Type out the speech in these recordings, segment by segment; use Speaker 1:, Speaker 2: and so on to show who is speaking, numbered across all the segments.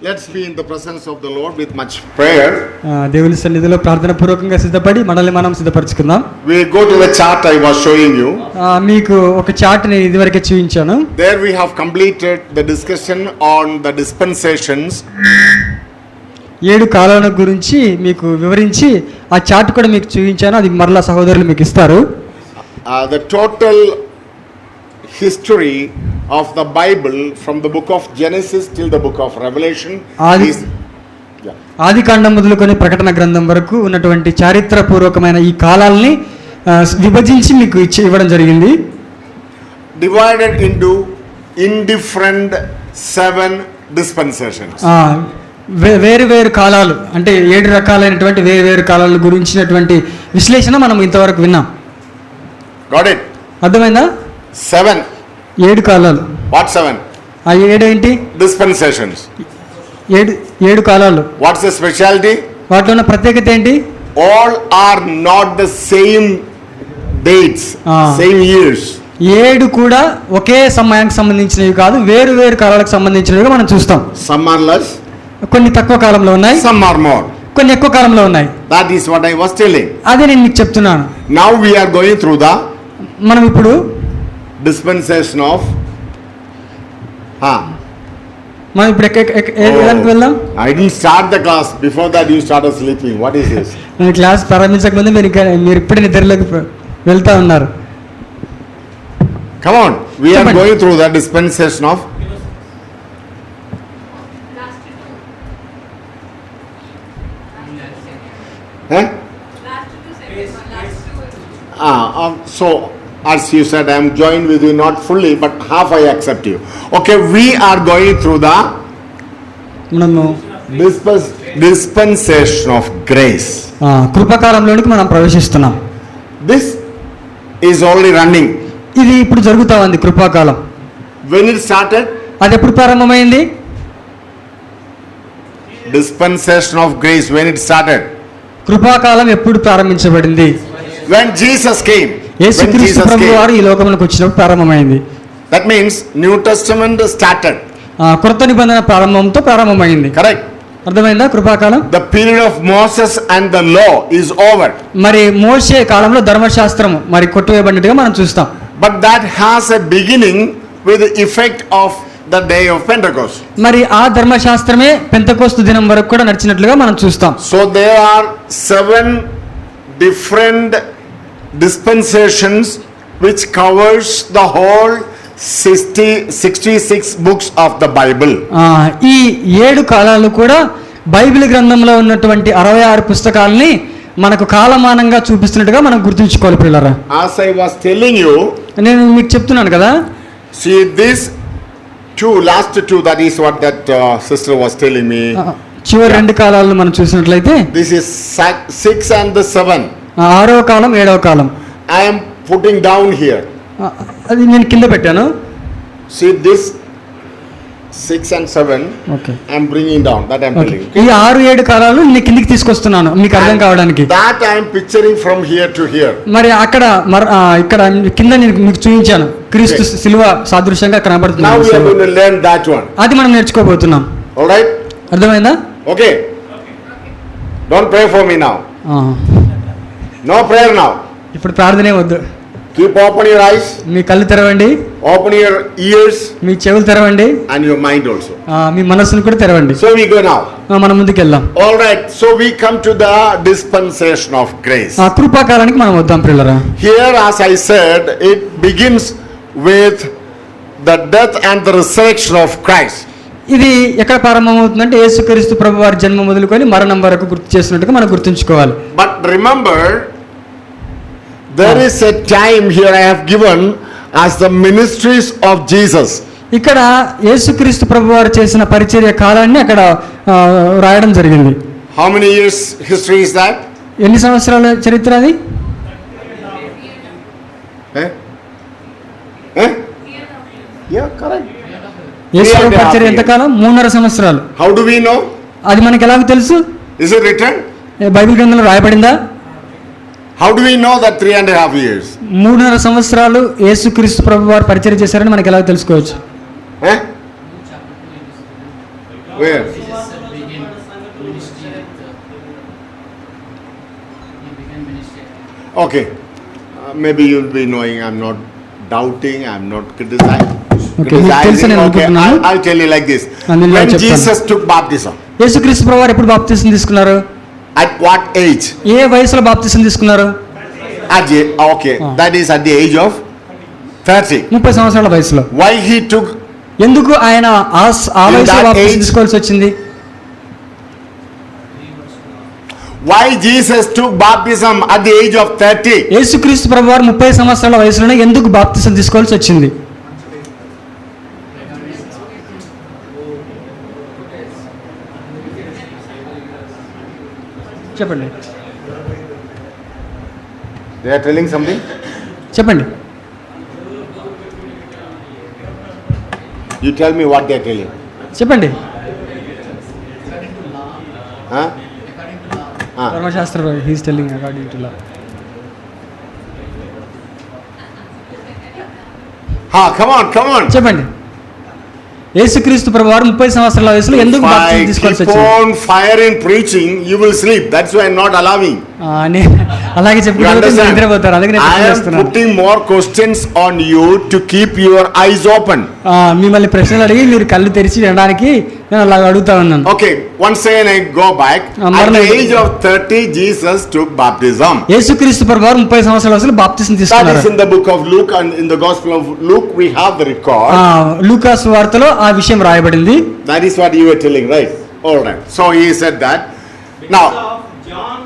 Speaker 1: Let's be in the presence of the Lord with much prayer.
Speaker 2: దేవుని సన్నిధిలో ప్రార్థన పూర్వకంగా సిద్ధపడి మనల్ని మనం సిద్ధపరచుకుందాం.
Speaker 1: We go to the chart I was showing you.
Speaker 2: మీకు ఒక చార్ట్ నేను ఇదివరకే చూపించాను.
Speaker 1: There we have completed the discussion on the dispensations.
Speaker 2: 7 కాలాల గురించి మీకు వివరించి ఆ చార్ట్ కూడా మీకు చూపించాను. అది మరలా సహోదరులు మీకు ఇస్తారు.
Speaker 1: The total history of the Bible from the book of Genesis till the book of Revelation is
Speaker 2: ఆదికాండం మొదలుకొని ప్రకటన గ్రంథం వరకు ఉన్నటువంటి చారిత్రపూర్వకమైన ఈ కాలాలని విభజించి మీకు ఇవ్వడం జరిగింది.
Speaker 1: Divided into indifferent 7 dispensations.
Speaker 2: వేరు వేరు కాలాలు అంటే 7 రకాలైనటువంటి వేరు వేరు కాలాల గురించినటువంటి విశ్లేషణ మనం ఇంతవరకు విన్నాం.
Speaker 1: Got it?
Speaker 2: అర్థమైందా?
Speaker 1: 7.
Speaker 2: 7 కాలాలు.
Speaker 1: What 7?
Speaker 2: ఆ 7 ఏంటి?
Speaker 1: Dispensations.
Speaker 2: 7 కాలాలు.
Speaker 1: What's the specialty?
Speaker 2: వాటిలో ఉన్న ప్రత్యేకత ఏంటి?
Speaker 1: All are not the same dates, same years.
Speaker 2: 7 కూడా ఒకే సమయానికి సంబంధించినవి కాదు, వేరు వేరు కాలాలకు సంబంధించినవిగా మనం చూస్తాం.
Speaker 1: Some are less.
Speaker 2: కొన్ని తక్కువ కాలంలో ఉన్నాయి.
Speaker 1: Some are more.
Speaker 2: కొన్ని ఎక్కువ కాలంలో ఉన్నాయి.
Speaker 1: That is what I was telling.
Speaker 2: అదే నేను మీకు చెప్తున్నాను.
Speaker 1: Now we are going through the
Speaker 2: మనం ఇప్పుడు
Speaker 1: dispensation of
Speaker 2: మనం ఇప్పుడు ఎక్కడికి వెళ్దాం?
Speaker 1: I didn't start the class. Before that you started sleeping. What is this?
Speaker 2: నేను క్లాస్ ప్రారంభించక ముందు మీరు ఇప్పుడే నిద్రలోకి వెళ్తా ఉన్నారు.
Speaker 1: Come on. We are going through the dispensation of so as you said, I am joined with you, not fully but half I accept you. Okay, we are going through the dispensation of grace.
Speaker 2: కృపాకాలంలోనికి మనం ప్రవేశిస్తున్నాం.
Speaker 1: This is already running.
Speaker 2: ఇది ఇప్పుడు జరుగుతా ఉంది కృపాకాలం.
Speaker 1: When it started?
Speaker 2: అది ఎప్పుడు ప్రారంభమైంది?
Speaker 1: Dispensation of grace, when it started?
Speaker 2: కృపాకాలం ఎప్పుడు ప్రారంభించబడింది?
Speaker 1: When Jesus came.
Speaker 2: యేసుక్రీస్తు ప్రభువు వారు ఈ లోకమునకు వచ్చినప్పుడు ప్రారంభమైంది.
Speaker 1: That means New Testament started.
Speaker 2: కొత్త నిబంధన ప్రారంభంతో ప్రారంభమైంది.
Speaker 1: Correct.
Speaker 2: అర్థమైందా? కృపాకాలం.
Speaker 1: The period of Moses and the law is over.
Speaker 2: మరి మోషే కాలంలో ధర్మశాస్త్రం మరి కొట్టువేయబడినట్టుగా మనం చూస్తాం.
Speaker 1: But that has a beginning with the effect of the day of Pentecost.
Speaker 2: మరి ఆ ధర్మశాస్త్రమే పెంతెకోస్తు దినం వరకు కూడా నడిచినట్లుగా మనం చూస్తాం.
Speaker 1: So there are 7 different dispensations which covers the whole 66 books of the Bible.
Speaker 2: ఈ 7 కాలాలు కూడా బైబిల్ గ్రంథంలో ఉన్నటువంటి 66 పుస్తకాలని మనకు కాలమానంగా చూపిస్తున్నట్టుగా మనం గుర్తుంచుకోవాలి పిల్లరా.
Speaker 1: As I was telling you,
Speaker 2: నేను మీకు చెప్తున్నాను కదా,
Speaker 1: see this last two, that is what that sister was telling me.
Speaker 2: చివరి 2 కాలాలను మనం చూసినట్లయితే
Speaker 1: this is 6 and the 7.
Speaker 2: 6వ కాలం 7వ కాలం.
Speaker 1: I am putting down here.
Speaker 2: అది నేను కింద పెట్టాను.
Speaker 1: See this 6 and 7.
Speaker 2: Okay.
Speaker 1: I am bringing down. That I am telling you.
Speaker 2: ఈ 6-7 కాలాలు నేను కిందికి తీసుకొస్తున్నాను మీకు అర్థం కావడానికి.
Speaker 1: That I am picturing from here to here.
Speaker 2: మరి అక్కడ ఇక్కడ కింద నేను మీకు చూపించాను. క్రీస్తు శిలువ సాదృశ్యంగా కనబడుతుంది.
Speaker 1: Now we are going to learn that one.
Speaker 2: అది మనం నేర్చుకోబోతున్నాం.
Speaker 1: All right?
Speaker 2: అర్థమైందా?
Speaker 1: Okay. Don't pray for me now. No prayer now.
Speaker 2: ఇప్పుడు ప్రార్థనే వద్దు.
Speaker 1: Keep open your eyes.
Speaker 2: మీ కళ్ళు తెరవండి.
Speaker 1: Open your ears.
Speaker 2: మీ చెవులు తెరవండి.
Speaker 1: And your mind also.
Speaker 2: మీ మనసును కూడా తెరవండి.
Speaker 1: So we go now.
Speaker 2: మనం ముందుకు వెళ్దాం.
Speaker 1: All right. So we come to the dispensation of grace.
Speaker 2: కృపాకాలానికి మనం వద్దాం పిల్లరా.
Speaker 1: Here, as I said, it begins with the death and the resurrection of Christ.
Speaker 2: ఇది ఎక్కడ ప్రారంభమవుతుందంటే యేసుక్రీస్తు ప్రభువారి జన్మ మొదలుకొని మరణం వరకు గుర్తు చేసినట్టుగా మనం గుర్తుంచుకోవాలి.
Speaker 1: But remember, there is a time here I have given as the ministries of Jesus.
Speaker 2: ఇక్కడ యేసుక్రీస్తు ప్రభువారు చేసిన పరిచర్య కాలాన్ని అక్కడ రాయడం జరిగింది.
Speaker 1: How many years history is that?
Speaker 2: ఎన్ని సంవత్సరాల చరిత్ర అది?
Speaker 1: Yeah, correct.
Speaker 2: యేసు పరిచర్య ఎంత కాలం? 3.5 సంవత్సరాలు.
Speaker 1: How do we know?
Speaker 2: అది మనకి ఎలాగో తెలుసు?
Speaker 1: Is it written?
Speaker 2: బైబిల్ గ్రంథంలో రాయబడిందా?
Speaker 1: How do we know that 3.5 years?
Speaker 2: 3.5 సంవత్సరాలు యేసుక్రీస్తు ప్రభువారు పరిచర్య చేశారని మనకి ఎలాగో తెలుసుకోవచ్చు?
Speaker 1: Where?
Speaker 3: Jesus began ministry he began ministry.
Speaker 1: Okay. Maybe you'll be knowing I'm not doubting, I'm not criticizing.
Speaker 2: Okay, మీకు తెలుసు నేను
Speaker 1: Okay,
Speaker 2: అనుకుంటున్నాను.
Speaker 1: I'll tell you like this.
Speaker 2: నేను ఇలా
Speaker 1: When
Speaker 2: చెప్తాను.
Speaker 1: Jesus took baptism,
Speaker 2: యేసుక్రీస్తు ప్రభువారు ఎప్పుడు బాప్తిసం తీసుకున్నారు?
Speaker 1: at what age?
Speaker 2: ఏ వయసులో బాప్తిసం తీసుకున్నారు?
Speaker 1: Okay,
Speaker 2: Ah.
Speaker 1: that is at the age of 30.
Speaker 2: 30 సంవత్సరాల వయసులో.
Speaker 1: Why he took?
Speaker 2: ఎందుకు ఆయన ఆ
Speaker 1: In
Speaker 2: వయసులో
Speaker 1: that
Speaker 2: బాప్తిసం
Speaker 1: age-
Speaker 2: తీసుకోవాల్సి వచ్చింది?
Speaker 1: Why Jesus took baptism at the age of 30?
Speaker 2: యేసుక్రీస్తు ప్రభువారు 30 సంవత్సరాల వయసులోనే ఎందుకు బాప్తిసం తీసుకోవాల్సి వచ్చింది? చెప్పండి
Speaker 1: They are telling something?
Speaker 2: చెప్పండి.
Speaker 1: You tell me what they are telling.
Speaker 2: చెప్పండి.
Speaker 1: Huh? Ah.
Speaker 2: ధర్మశాస్త్ర he's telling according to law.
Speaker 1: Come on.
Speaker 2: చెప్పండి. యేసుక్రీస్తు ప్రభువారు 30 సంవత్సరాల వయసులో ఎందుకు
Speaker 1: If
Speaker 2: బాప్తిసం
Speaker 1: I
Speaker 2: తీసుకోవాల్సి
Speaker 1: keep
Speaker 2: వచ్చింది?
Speaker 1: on fire in preaching, you will sleep. That's why I'm not allowing.
Speaker 2: అలాగే
Speaker 1: You
Speaker 2: చెప్పుకుంటే
Speaker 1: understand?
Speaker 2: నిద్రపోతారు. అందుకే నేను
Speaker 1: I am
Speaker 2: చేస్తున్నాను.
Speaker 1: putting more questions on you to keep your eyes open.
Speaker 2: మిమ్మల్ని ప్రశ్నలు అడిగి మీరు కళ్ళు తెరిచి వినడానికి నేను అలా అడుగుతా ఉన్నాను.
Speaker 1: Okay, once again I go back. At
Speaker 2: మరలా
Speaker 1: the age of 30, Jesus took baptism.
Speaker 2: యేసుక్రీస్తు ప్రభువారు 30 సంవత్సరాల వయసులో బాప్తిసం
Speaker 1: That is
Speaker 2: తీసుకున్నారు.
Speaker 1: in the book of Luke, and in the Gospel of Luke we have the record.
Speaker 2: లూకాసు వార్తలో ఆ విషయం రాయబడింది.
Speaker 1: That is what you were telling, right? All right. So he said that.
Speaker 4: Because
Speaker 1: Now,
Speaker 4: of John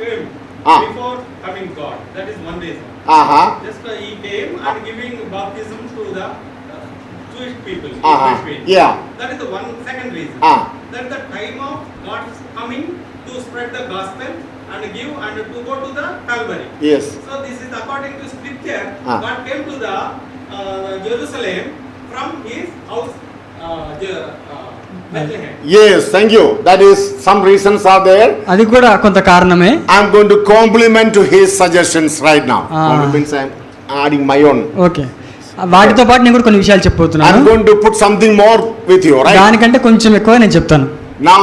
Speaker 4: came
Speaker 1: Ah.
Speaker 4: before coming God. That is one reason. Just he came and giving baptism to the Jewish people. Jewish people.
Speaker 1: Yeah.
Speaker 4: That is the one second reason.
Speaker 1: Ah.
Speaker 4: That the time of God is coming to spread the gospel and give and to go to the Calvary.
Speaker 1: Yes.
Speaker 4: So this is according to scripture.
Speaker 1: Ah.
Speaker 4: God came to the Jerusalem from his house Bethlehem.
Speaker 1: Yes, thank you. That is, some reasons are there.
Speaker 2: అది కూడా కొంత కారణమే.
Speaker 1: I'm going to compliment to his suggestions right now.
Speaker 2: Ah.
Speaker 1: Compliments, I'm adding my own.
Speaker 2: Okay, వాటితో పాటు నేను కూడా కొన్ని విషయాలు
Speaker 1: I'm
Speaker 2: చెప్పబోతున్నాను.
Speaker 1: going to put something more with you, right?
Speaker 2: దానికంటే కొంచెం ఎక్కువ నేను చెప్తాను.
Speaker 1: Now,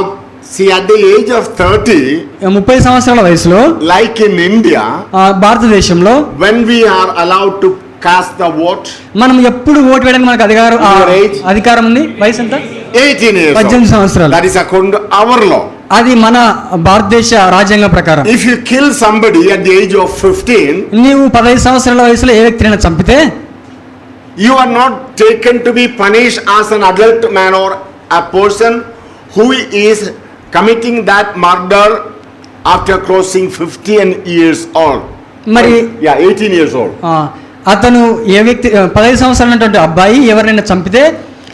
Speaker 1: see, at the age of 30,
Speaker 2: 30 సంవత్సరాల వయసులో
Speaker 1: like in India,
Speaker 2: భారతదేశంలో
Speaker 1: when we are allowed to cast the vote,
Speaker 2: మనం ఎప్పుడు ఓటు వేయడానికి మనకు
Speaker 1: Your age?
Speaker 2: అధికారం ఉంది. వయసు ఎంత?
Speaker 1: 18 years
Speaker 2: 18
Speaker 1: old.
Speaker 2: సంవత్సరాలు.
Speaker 1: That is according to our law.
Speaker 2: అది మన భారతదేశ రాజ్యాంగ ప్రకారం.
Speaker 1: If you kill somebody at the age of 15,
Speaker 2: నీవు 15 సంవత్సరాల వయసులో ఏ వ్యక్తినైనా చంపితే
Speaker 1: you are not taken to be punished as an adult man or a person who is committing that murder after crossing 15 years old.
Speaker 2: మరి
Speaker 1: 18 years old.
Speaker 2: అతను ఏ వ్యక్తి 15 సంవత్సరాలు ఉన్నటువంటి అబ్బాయి ఎవరైనా చంపితే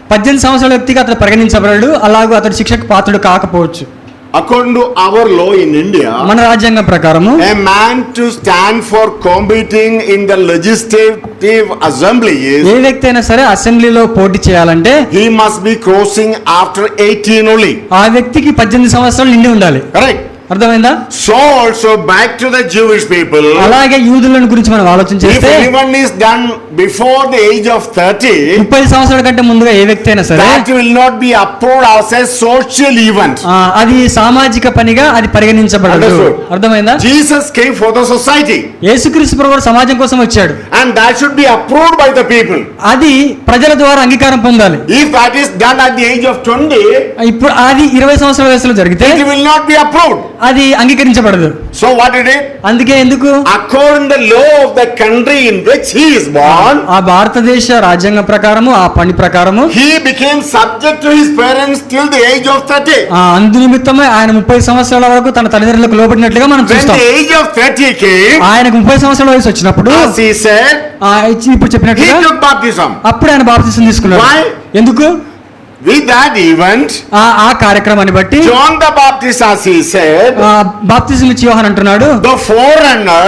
Speaker 2: 18 సంవత్సరాల వ్యక్తిగా అతను పరిగణించబడడు. అలాగూ అతడు శిక్షకు పాత్రుడు కాకపోవచ్చు.
Speaker 1: According to our law in India,
Speaker 2: మన రాజ్యాంగం ప్రకారము
Speaker 1: a man to stand for competing in the legislative assembly is,
Speaker 2: ఏ వ్యక్తి అయినా సరే అసెంబ్లీలో పోటీ చేయాలంటే
Speaker 1: he must be crossing after 18 only.
Speaker 2: ఆ వ్యక్తికి 18 సంవత్సరాలు నిండి ఉండాలి.
Speaker 1: Correct?
Speaker 2: అర్థమైందా?
Speaker 1: So also back to the Jewish people,
Speaker 2: అలాగే యూదులను గురించి మనం ఆలోచన
Speaker 1: if
Speaker 2: చేస్తే
Speaker 1: anyone is done before the age of 30,
Speaker 2: 30 సంవత్సరాల కంటే ముందుగా ఏ వ్యక్తి అయినా సరే
Speaker 1: that will not be approved as a social event.
Speaker 2: అది సామాజిక పనిగా అది పరిగణించబడదు.
Speaker 1: Understood.
Speaker 2: అర్థమైందా?
Speaker 1: Jesus came for the society,
Speaker 2: యేసుక్రీస్తు ప్రభువు సమాజం కోసం వచ్చాడు.
Speaker 1: and that should be approved by the people.
Speaker 2: అది ప్రజల ద్వారా అంగీకారం పొందాలి.
Speaker 1: If that is done at the age of 20,
Speaker 2: ఇప్పుడు అది 20 సంవత్సరాల వయసులో జరిగితే
Speaker 1: it will not be approved.
Speaker 2: అది అంగీకరించబడదు.
Speaker 1: So what did it?
Speaker 2: అందుకే ఎందుకు?
Speaker 1: According to the law of the country in which he is born,
Speaker 2: ఆ భారతదేశ రాజ్యాంగం ప్రకారము ఆ పని ప్రకారము
Speaker 1: he became subject to his parents till the age of 30.
Speaker 2: అందు నిమిత్తమే ఆయన 30 సంవత్సరాల వరకు తన తల్లిదండ్రులకు లోబడినట్లుగా మనం
Speaker 1: When
Speaker 2: చూస్తాం.
Speaker 1: the age of 30 came,
Speaker 2: ఆయనకు 30 సంవత్సరాల వయసు వచ్చినప్పుడు
Speaker 1: as he said,
Speaker 2: ఇప్పుడు
Speaker 1: he
Speaker 2: చెప్పినట్లుగా
Speaker 1: took baptism.
Speaker 2: అప్పుడు ఆయన బాప్తిసం తీసుకున్నాడు.
Speaker 1: Why?
Speaker 2: ఎందుకు?
Speaker 1: With that event,
Speaker 2: ఆ కార్యక్రమాన్ని బట్టి
Speaker 1: John the Baptist, as he said,
Speaker 2: బాప్తిసం ఇచ్చి యోహాన్ అంటున్నాడు,
Speaker 1: the foreigner,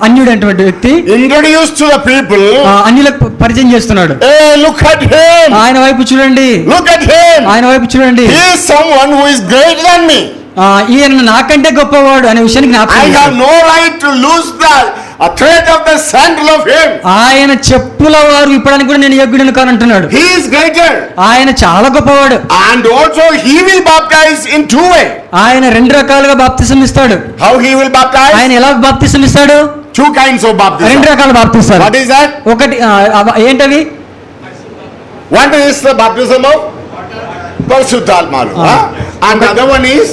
Speaker 2: అన్యుడైనటువంటి వ్యక్తి
Speaker 1: introduced to the people,
Speaker 2: అన్యులకు పరిచయం చేస్తున్నాడు.
Speaker 1: hey, look at him,
Speaker 2: ఆయన వైపు చూడండి,
Speaker 1: look at him,
Speaker 2: ఆయన వైపు చూడండి,
Speaker 1: he is someone who is greater than me.
Speaker 2: ఈయన నాకంటే గొప్పవాడు అనే విషయాన్ని
Speaker 1: I
Speaker 2: జ్ఞాపకం
Speaker 1: have
Speaker 2: చేశాడు.
Speaker 1: no right to lose the a thread of the sandal of him.
Speaker 2: ఆయన చెప్పుల వారు ఇప్పడానికి కూడా నేను యోగ్యుడను కానంటున్నాడు.
Speaker 1: He is greater.
Speaker 2: ఆయన చాలా గొప్పవాడు.
Speaker 1: And also he will baptize in two ways.
Speaker 2: ఆయన రెండు రకాలుగా బాప్తిసం ఇస్తాడు.
Speaker 1: How he will baptize?
Speaker 2: ఆయన ఎలా బాప్తిసం ఇస్తాడు?
Speaker 1: Two kinds of baptism.
Speaker 2: రెండు రకాల బాప్తిస్తాడు.
Speaker 1: What is that?
Speaker 2: ఒకటి ఏంటవి?
Speaker 1: One is the baptism of Parishuddhatmalu. And the other one is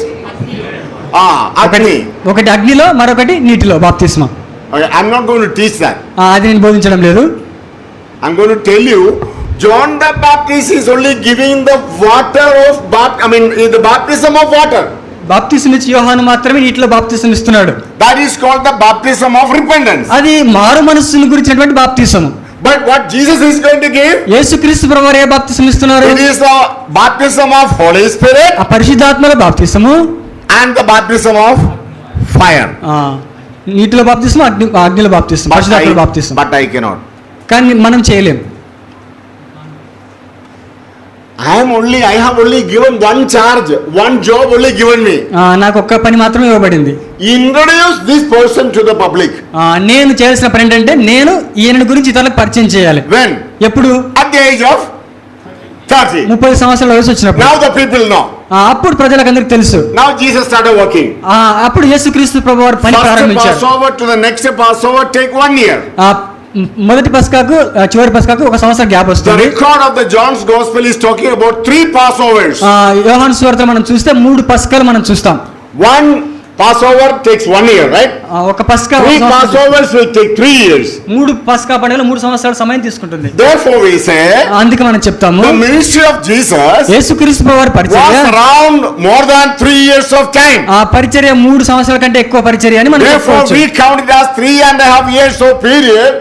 Speaker 1: Agni.
Speaker 2: ఒకటి అగ్నిలో, మరొకటి నీటిలో బాప్తిస్మం.
Speaker 1: Okay, I'm not going to teach that.
Speaker 2: అది నేను బోధించడం లేదు.
Speaker 1: I'm going to tell you, John the Baptist is only giving the water of the baptism of water.
Speaker 2: బాప్తిసం ఇచ్చి యోహాను మాత్రమే నీటిలో బాప్తిసం ఇస్తున్నాడు.
Speaker 1: That is called the baptism of repentance.
Speaker 2: అది మారు మనస్సును గురించినటువంటి బాప్తిసము.
Speaker 1: But what Jesus is going to give?
Speaker 2: యేసుక్రీస్తు ప్రభువారు ఏ బాప్తిసం ఇస్తున్నారు?
Speaker 1: It is the baptism of Holy Spirit
Speaker 2: ఆ పరిశుద్ధాత్మల బాప్తిసము
Speaker 1: and the baptism of fire.
Speaker 2: నీటిలో బాప్తిసం, అగ్నిలో బాప్తిసం, పరిశుద్ధాత్మల బాప్తిసం.
Speaker 1: But I cannot.
Speaker 2: కానీ మనం చేయలేం.
Speaker 1: I have only given one charge, one job only given me.
Speaker 2: నాకు ఒక్క పని మాత్రమే ఇవ్వబడింది.
Speaker 1: Introduce this person to the public.
Speaker 2: నేను చేయాల్సిన పని ఏంటంటే నేను ఈయన గురించి ఇతరులకు పరిచయం చేయాలి.
Speaker 1: When?
Speaker 2: ఎప్పుడు?
Speaker 1: At the age of 30.
Speaker 2: 30 సంవత్సరాల వయసు వచ్చినప్పుడు.
Speaker 1: Now the people know.
Speaker 2: అప్పుడు ప్రజలకందరికి తెలుసు.
Speaker 1: Now Jesus started working.
Speaker 2: అప్పుడు యేసుక్రీస్తు ప్రభువారు పని ప్రారంభించారు.
Speaker 1: First Passover to the next Passover take 1 year.
Speaker 2: మొదటి పస్కాకు చివరి పస్కాకు ఒక సంవత్సరం గ్యాప్
Speaker 1: The
Speaker 2: వస్తుంది.
Speaker 1: record of the John's Gospel is talking about 3 Passovers.
Speaker 2: యోహాను సువార్తలో మనం చూస్తే 3 పస్కాలు మనం చూస్తాం.
Speaker 1: One Passover takes 1 year, right?
Speaker 2: ఒక పస్కా
Speaker 1: 3 Passovers will take 3 years.
Speaker 2: 3 పస్కా పండుగలు 3 సంవత్సరాల సమయం తీసుకుంటుంది.
Speaker 1: Therefore we say
Speaker 2: అందుకే మనం చెప్తాము
Speaker 1: the ministry of Jesus
Speaker 2: యేసుక్రీస్తు ప్రభువారి పరిచర్య
Speaker 1: was around more than 3 years of time.
Speaker 2: ఆ పరిచర్య 3 సంవత్సరాల కంటే ఎక్కువ పరిచర్య అని మనం
Speaker 1: Therefore
Speaker 2: చెప్పవచ్చు.
Speaker 1: we count it as 3.5 years of period,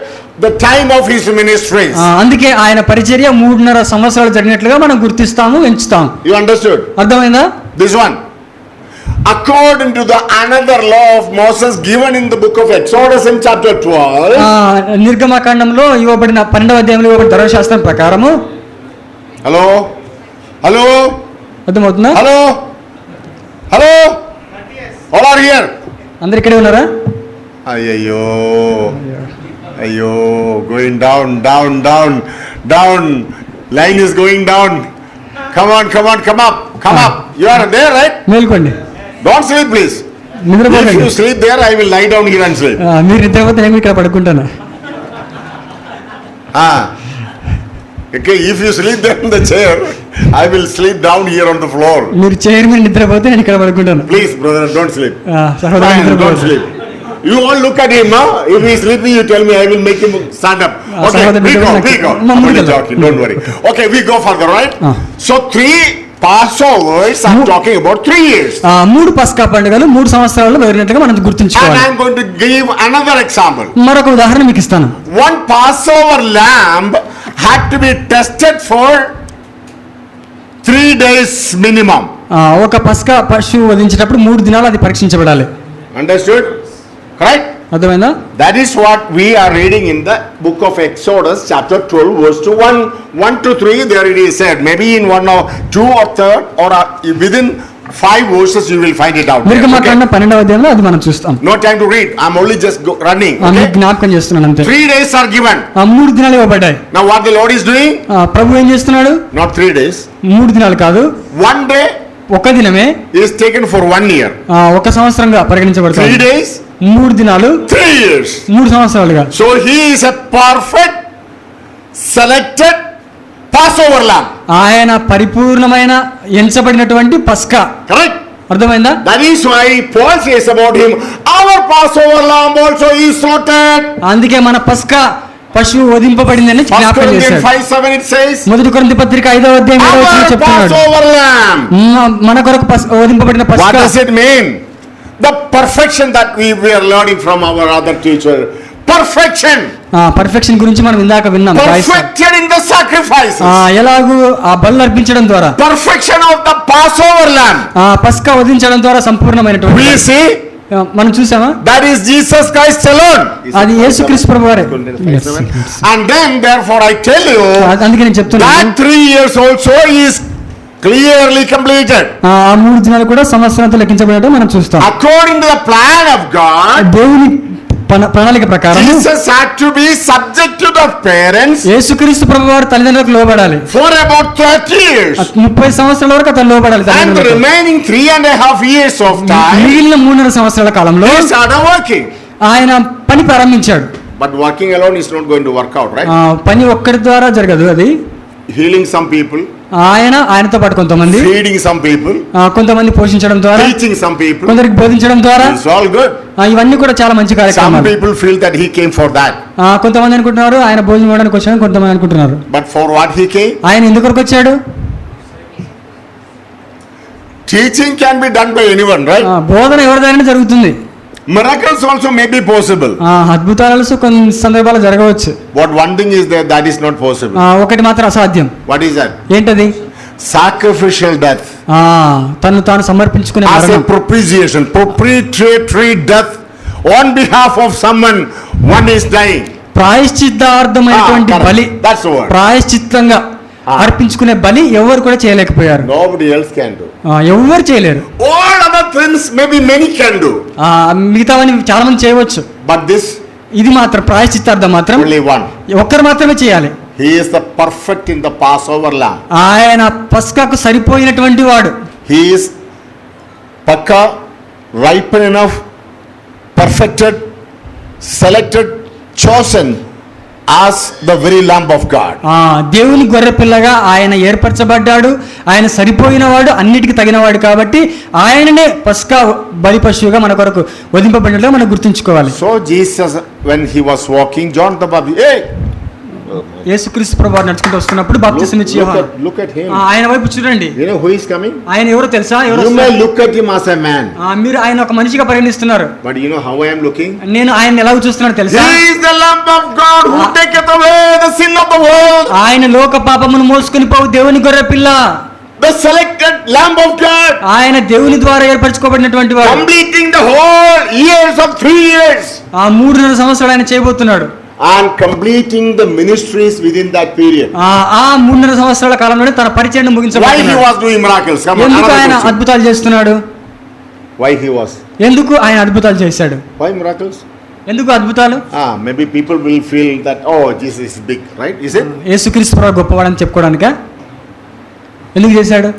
Speaker 1: the time of his ministry.
Speaker 2: అందుకే ఆయన పరిచర్య 3.5 సంవత్సరాలు జరిగినట్లుగా మనం గుర్తిస్తాము, ఎంచుతాము.
Speaker 1: You understood?
Speaker 2: అర్థమైందా?
Speaker 1: This one. According to the another law of Moses given in the book of Exodus in chapter 12.
Speaker 2: నిర్గమకాండంలో ఇవ్వబడిన 12వ అధ్యాయంలో ఇవ్వబడిన ధర్మశాస్త్రం ప్రకారము.
Speaker 1: Hello?
Speaker 2: అర్థమవుతుందా?
Speaker 1: Hello? All are here?
Speaker 2: అందరు ఇక్కడే ఉన్నారా?
Speaker 1: Ayyo, going down. Line is going down. Come up. You are there, right?
Speaker 2: మేల్కోండి.
Speaker 1: Don't sleep, please. If
Speaker 2: నిద్రపోకండి.
Speaker 1: you sleep there, I will lie down here and sleep.
Speaker 2: మీరు నిద్రపోతే నేను ఇక్కడ పడుకుంటాను.
Speaker 1: Okay, if you sleep there in the chair, I will sleep down here on the floor.
Speaker 2: మీరు chair మీద నిద్రపోతే నేను ఇక్కడ పడుకుంటాను.
Speaker 1: Please, brother, don't sleep.
Speaker 2: సహోదరుడు
Speaker 1: Fine, don't
Speaker 2: నిద్రపోవద్దు.
Speaker 1: sleep. You all look at him, huh? If he is sleeping, you tell me, I will make him stand up. Okay, we go. I'm only joking, don't worry. Okay, we go further, right? So 3 Passovers are talking about 3 years.
Speaker 2: 3 పస్కా పండుగలు 3 సంవత్సరాల్లో జరిగినట్లుగా మనం
Speaker 1: And
Speaker 2: గుర్తుంచుకోవాలి.
Speaker 1: I am going to give another example.
Speaker 2: మరొక ఉదాహరణ మీకు ఇస్తాను.
Speaker 1: One Passover lamb had to be tested for 3 days minimum.
Speaker 2: ఒక పస్కా పశువు వధించేటప్పుడు 3 దినాలు అది పరీక్షించబడాలి.
Speaker 1: Understood? Correct?
Speaker 2: అర్థమైందా?
Speaker 1: That is what we are reading in the book of Exodus chapter 12 verse 1 to 3. There it is said. Maybe in 1 or 2 or 3 or within 5 verses you will find it out.
Speaker 2: నిర్గమకాండం 12వ అధ్యాయంలో అది మనం చూస్తాం.
Speaker 1: No time to read. I'm only just running.
Speaker 2: మీకు జ్ఞాపకం చేస్తున్నాను అంతే.
Speaker 1: 3 days are given.
Speaker 2: 3 దినాలు ఇవ్వబడ్డాయి.
Speaker 1: Now what the Lord is doing?
Speaker 2: ప్రభు ఏం చేస్తున్నాడు?
Speaker 1: Not 3 days.
Speaker 2: 3 దినాలు కాదు.
Speaker 1: 1 day
Speaker 2: ఒక దినమే
Speaker 1: is taken for 1 year.
Speaker 2: ఒక సంవత్సరంగా పరిగణించబడతాయి.
Speaker 1: 3 days
Speaker 2: 3 దినాలు
Speaker 1: 3 years.
Speaker 2: 3 సంవత్సరాలుగా.
Speaker 1: So he is a perfect selected Passover lamb.
Speaker 2: ఆయన పరిపూర్ణమైన ఎంచబడినటువంటి పస్కా.
Speaker 1: Correct?
Speaker 2: అర్థమైందా?
Speaker 1: That is why Paul says about him, our Passover lamb also is slaughtered.
Speaker 2: అందుకే మన పస్కా పశువు వధింపబడిందని జ్ఞాపకం చేశాడు.
Speaker 1: 5:7 it says,
Speaker 2: మొదటి కొరింథీ పత్రిక 5వ అధ్యాయం 7వ వచనంలో చెప్తున్నాడు.
Speaker 1: Passover lamb.
Speaker 2: మన కొరకు వధింపబడిన
Speaker 1: What
Speaker 2: పస్కా.
Speaker 1: does it mean? The perfection that we are learning from our other teacher. Perfection.
Speaker 2: Perfection గురించి మనం ఇందాక విన్నాం.
Speaker 1: Perfected in the sacrifices.
Speaker 2: ఎలాగూ ఆ బలులు అర్పించడం ద్వారా.
Speaker 1: Perfection of the Passover lamb.
Speaker 2: పస్కా వధించడం ద్వారా సంపూర్ణమైనటువంటి.
Speaker 1: We see.
Speaker 2: మనం చూసామా?
Speaker 1: That is Jesus Christ alone.
Speaker 2: అది యేసుక్రీస్తు ప్రభువారే.
Speaker 1: And then therefore I tell you,
Speaker 2: అందుకే నేను చెప్తున్నాను,
Speaker 1: that 3 years also is clearly completed.
Speaker 2: 3 దినాలు కూడా సంవత్సరంతో లెక్కించబడినట్టు మనం చూస్తాం.
Speaker 1: According to the plan of God,
Speaker 2: దేవుని ప్రణాళిక ప్రకారం
Speaker 1: Jesus had to be subject to the parents
Speaker 2: యేసుక్రీస్తు ప్రభువారు తల్లిదండ్రులకు లోబడాలి.
Speaker 1: for about 30 years.
Speaker 2: 30 సంవత్సరాల వరకు అతను లోబడాలి
Speaker 1: And the
Speaker 2: తల్లిదండ్రులకు.
Speaker 1: remaining 3.5 years of time,
Speaker 2: మిగిలిన 3.5 సంవత్సరాల కాలంలో
Speaker 1: he started working.
Speaker 2: ఆయన పని ప్రారంభించాడు.
Speaker 1: But working alone is not going to work out, right?
Speaker 2: పని ఒక్కరి ద్వారా జరగదు. అది
Speaker 1: Healing some people,
Speaker 2: ఆయనతో పాటు కొంతమంది,
Speaker 1: feeding some people,
Speaker 2: కొంతమంది పోషించడం ద్వారా,
Speaker 1: teaching some people.
Speaker 2: కొందరికి బోధించడం ద్వారా,
Speaker 1: It's all good.
Speaker 2: ఇవన్నీ కూడా చాలా మంచి
Speaker 1: Some
Speaker 2: కార్యక్రమాలు.
Speaker 1: people feel that he came for that.
Speaker 2: కొంతమంది అనుకుంటున్నారు ఆయన భోజనం ఇవ్వడానికి వచ్చాడు, కొంతమంది అనుకుంటున్నారు
Speaker 1: But for what he came?
Speaker 2: ఆయన ఎందుకొరకు వచ్చాడు?
Speaker 1: Teaching can be done by anyone, right?
Speaker 2: బోధన ఎవరిదైనా జరుగుతుంది.
Speaker 1: Miracles also may be possible.
Speaker 2: అద్భుతాలు కొన్ని సందర్భాలు జరగవచ్చు.
Speaker 1: But one thing is that is not possible.
Speaker 2: ఒకటి మాత్రం అసాధ్యం.
Speaker 1: What is that?
Speaker 2: ఏంటది?
Speaker 1: Sacrificial death.
Speaker 2: తను తాను సమర్పించుకునే
Speaker 1: As a
Speaker 2: మరణం.
Speaker 1: propitiatory death on behalf of someone, one is dying.
Speaker 2: ప్రాయశ్చిత్తార్థమైనటువంటి బలి,
Speaker 1: That's the word.
Speaker 2: ప్రాయశ్చిత్తంగా అర్పించుకునే బలి ఎవరు కూడా చేయలేకపోయారు.
Speaker 1: Nobody else can do.
Speaker 2: ఎవరు చేయలేరు.
Speaker 1: All other things maybe many can do.
Speaker 2: మిగతావన్నీ చాలా మంది చేయవచ్చు.
Speaker 1: But this
Speaker 2: ఇది మాత్రం ప్రాయశ్చిత్తార్థం మాత్రం
Speaker 1: only one.
Speaker 2: ఒక్కరు మాత్రమే చేయాలి.
Speaker 1: He is the perfect in the Passover lamb.
Speaker 2: ఆయన పస్కాకు సరిపోయినటువంటి వాడు.
Speaker 1: He is pakka, ripen enough, perfected, selected, chosen as the very lamb of God.
Speaker 2: దేవుని గొర్రె పిల్లగా ఆయన ఏర్పరచబడ్డాడు. ఆయన సరిపోయినవాడు, అన్నిటికీ తగినవాడు కాబట్టి ఆయననే పస్కా బలి పశువుగా మన కొరకు వధింపబడినట్లుగా మనం గుర్తుంచుకోవాలి.
Speaker 1: So Jesus, when he was walking, John the Baptist, hey,
Speaker 2: యేసుక్రీస్తు ప్రభువు నడుచుకుంటూ వస్తున్నప్పుడు బాప్తిసం ఇచ్చే యోహాను,
Speaker 1: look at him.
Speaker 2: ఆయన వైపు చూడండి.
Speaker 1: You know who is coming?
Speaker 2: ఆయన ఎవరో తెలుసా?
Speaker 1: You may look at him as a man.
Speaker 2: మీరు ఆయన ఒక మనిషిగా పరిగణిస్తున్నారు.
Speaker 1: But you know how I am looking?
Speaker 2: నేను ఆయన ఎలా చూస్తున్నాను తెలుసా?
Speaker 1: He is the Lamb of God who taketh away the sin of the world.
Speaker 2: ఆయన లోక పాపమును మోసుకొని పోవు దేవుని గొర్రె పిల్ల,
Speaker 1: The selected Lamb of God.
Speaker 2: ఆయన దేవుని ద్వారా ఏర్పరచుకోబడినటువంటి వాడు.
Speaker 1: Completing the whole years of 3 years.
Speaker 2: 3.5 సంవత్సరాలు ఆయన చేయబోతున్నాడు.
Speaker 1: And completing the ministries within that period.
Speaker 2: 3.5 సంవత్సరాల కాలంలోనే తన పరిచయం
Speaker 1: Why he
Speaker 2: ముగించబోతున్నాడు.
Speaker 1: was doing miracles? Come on.
Speaker 2: ఎందుకు
Speaker 1: another
Speaker 2: ఆయన
Speaker 1: question.
Speaker 2: అద్భుతాలు చేస్తున్నాడు?
Speaker 1: Why he was?
Speaker 2: ఎందుకు ఆయన అద్భుతాలు చేశాడు?
Speaker 1: Why miracles?
Speaker 2: ఎందుకు అద్భుతాలు?
Speaker 1: Maybe people will feel that, oh, Jesus is big, right? Is it?
Speaker 2: యేసుక్రీస్తు ప్రభువు గొప్పవాడని చెప్పుకోవడానికా? ఎందుకు చేశాడు?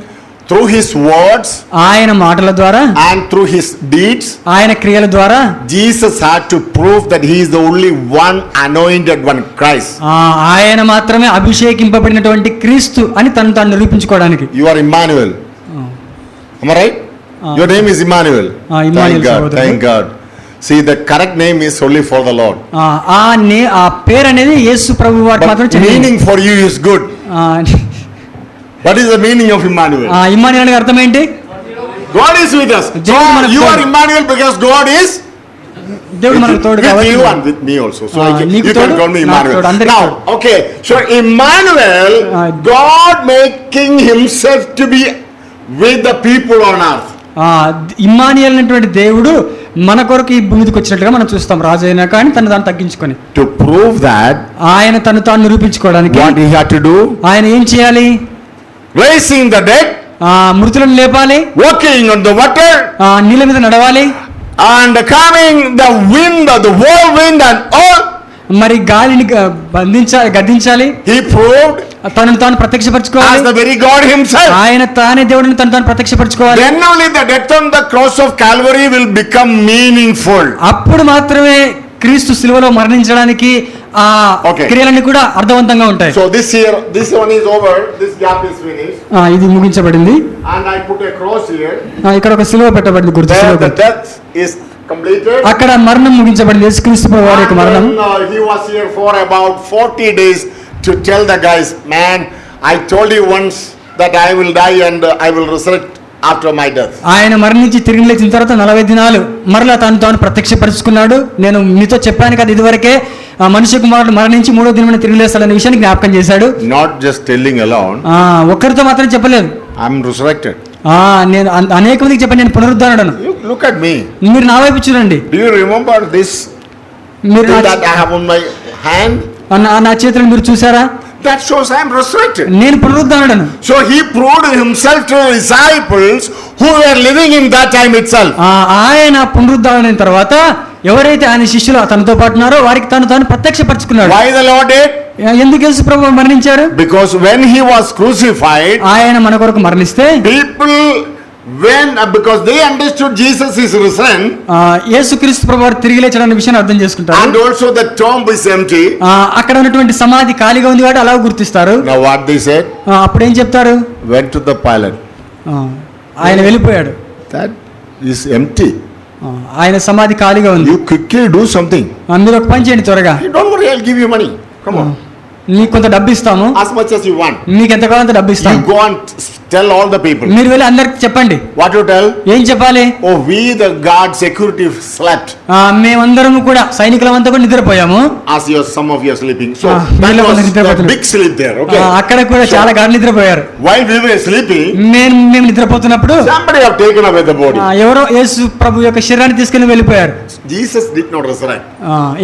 Speaker 1: Through his words
Speaker 2: ఆయన మాటల ద్వారా
Speaker 1: and through his deeds,
Speaker 2: ఆయన క్రియల ద్వారా
Speaker 1: Jesus had to prove that he is the only one anointed one, Christ.
Speaker 2: ఆయన మాత్రమే అభిషేకింపబడినటువంటి క్రీస్తు అని తను తాను నిరూపించుకోవడానికి.
Speaker 1: You are Emmanuel. Am I right? Your name is Emmanuel.
Speaker 2: Emmanuel,
Speaker 1: Thank God.
Speaker 2: సహోదరుడు.
Speaker 1: Thank God. See, the correct name is only for the Lord.
Speaker 2: ఆ పేరు అనేది యేసు ప్రభువు వారికి మాత్రం
Speaker 1: But
Speaker 2: చెందింది.
Speaker 1: meaning for you is good. What is the meaning of Emmanuel?
Speaker 2: Immanuel అనే అర్థం ఏంటి?
Speaker 1: God is with us. So
Speaker 2: దేవుడు మనకు
Speaker 1: you are
Speaker 2: తోడు.
Speaker 1: Emmanuel because God is
Speaker 2: దేవుడు మనకు తోడు
Speaker 1: with
Speaker 2: కాబట్టి
Speaker 1: you and with me also. So
Speaker 2: నీకు
Speaker 1: you can
Speaker 2: తోడు,
Speaker 1: call me
Speaker 2: నాకు
Speaker 1: Emmanuel.
Speaker 2: తోడు, అందరికీ
Speaker 1: Now,
Speaker 2: తోడు.
Speaker 1: okay. So Emmanuel, God making himself to be with the people on earth.
Speaker 2: Immanuel అనేటువంటి దేవుడు మన కొరకు ఈ భూమికి వచ్చినట్లుగా మనం చూస్తాం. రాజు అయినా కానీ తను తాను తగ్గించుకొని,
Speaker 1: To prove that,
Speaker 2: ఆయన తను తాను నిరూపించుకోవడానికి
Speaker 1: what he had to do?
Speaker 2: ఆయన ఏం చేయాలి?
Speaker 1: Raising the dead,
Speaker 2: మృతులను లేపాలి,
Speaker 1: walking on the water,
Speaker 2: నీళ్ళ మీద నడవాలి,
Speaker 1: and calming the wind, the whirlwind and all.
Speaker 2: మరి గాలిని గద్దించాలి.
Speaker 1: He proved
Speaker 2: తనను తాను ప్రత్యక్షపరచుకోవాలి.
Speaker 1: as the very God himself.
Speaker 2: ఆయన తానే దేవుడిని తను తాను ప్రత్యక్షపరచుకోవాలి.
Speaker 1: Then only the death on the cross of Calvary will become meaningful.
Speaker 2: అప్పుడు మాత్రమే క్రీస్తు శిలువలో మరణించడానికి
Speaker 1: Okay.
Speaker 2: క్రియలన్నీ కూడా అర్థవంతంగా ఉంటాయి.
Speaker 1: So this one is over. This gap is finished.
Speaker 2: ఇది ముగించబడింది.
Speaker 1: And I put a cross here.
Speaker 2: ఇక్కడ ఒక శిలువ పెట్టబడింది, గుర్తు
Speaker 1: There
Speaker 2: శిలువ.
Speaker 1: the death is completed.
Speaker 2: అక్కడ మరణం ముగించబడింది, యేసుక్రీస్తు ప్రభువు వారి యొక్క మరణం.
Speaker 1: And he was here for about 40 days to tell the guys, man, I told you once that I will die and I will resurrect after my death.
Speaker 2: ఆయన మరణించి తిరిగి లేచిన తర్వాత 40 దినాలు మరలా తాను ప్రత్యక్షపరుచుకున్నాడు. నేను మీతో చెప్పాను కదా ఇదివరకే, మనుష్య కుమారుడు మరణించి 3వ దినమున తిరిగి లేస్తాడనే విషయాన్ని జ్ఞాపకం చేశాడు.
Speaker 1: Not just telling alone.
Speaker 2: ఒక్కరితో మాత్రం చెప్పలేదు.
Speaker 1: I'm resurrected.
Speaker 2: నేను అనేక మందికి చెప్పాను, నేను పునరుద్ధానుడను.
Speaker 1: Look at me.
Speaker 2: మీరు నా వైపు చూడండి.
Speaker 1: Do you remember this
Speaker 2: మీరు
Speaker 1: thing that I have on my hand?
Speaker 2: నా చేతులను మీరు చూసారా?
Speaker 1: That shows I am resurrected.
Speaker 2: నేను పునరుద్ధానుడను.
Speaker 1: So he proved himself to the disciples who were living in that time itself.
Speaker 2: ఆయన పునరుద్ధానుడైన తర్వాత ఎవరైతే ఆయన శిష్యులు తనతో పాటు ఉన్నారో వారికి తాను ప్రత్యక్షపరచుకున్నాడు.
Speaker 1: Why the Lord did?
Speaker 2: ఎందుకు యేసు ప్రభు మరణించారు?
Speaker 1: Because when he was crucified,
Speaker 2: ఆయన మన కొరకు మరణిస్తే
Speaker 1: people because they understood Jesus is risen,
Speaker 2: యేసుక్రీస్తు ప్రభు వారు తిరిగి లేచాడన్న విషయాన్ని అర్థం చేసుకుంటారు.
Speaker 1: and also the tomb is empty.
Speaker 2: అక్కడ ఉన్నటువంటి సమాధి ఖాళీగా ఉంది కాబట్టి అలా గుర్తిస్తారు.
Speaker 1: Now what they said?
Speaker 2: అప్పుడు ఏం చెప్తారు?
Speaker 1: Went to the Pilate.
Speaker 2: ఆయన వెళ్ళిపోయాడు.
Speaker 1: That is empty.
Speaker 2: ఆయన సమాధి ఖాళీగా ఉంది.
Speaker 1: You quickly do something.
Speaker 2: మీరు ఒక పని చేయండి త్వరగా.
Speaker 1: Don't worry, I'll give you money. Come on.
Speaker 2: నీకు కొంత డబ్బు ఇస్తాము.
Speaker 1: As much as you want.
Speaker 2: నీకు ఎంత కావాలంత డబ్బు ఇస్తాము.
Speaker 1: You go and tell all the people.
Speaker 2: మీరు వెళ్ళి అందరికి చెప్పండి.
Speaker 1: What you tell?
Speaker 2: ఏం చెప్పాలి?
Speaker 1: Oh, we the guard security slept.
Speaker 2: మేమందరం కూడా సైనికులమంతా కూడా నిద్రపోయాము.
Speaker 1: As some of you are sleeping. So
Speaker 2: that
Speaker 1: was a big sleep there. Okay.
Speaker 2: అక్కడ కూడా చాలా గాఢ నిద్రపోయారు.
Speaker 1: While we were sleeping,
Speaker 2: మేము నిద్రపోతున్నప్పుడు
Speaker 1: somebody have taken away the body.
Speaker 2: ఎవరో యేసు ప్రభు యొక్క శరీరాన్ని తీసుకెళ్లి వెళ్ళిపోయారు.
Speaker 1: Jesus did not resurrect.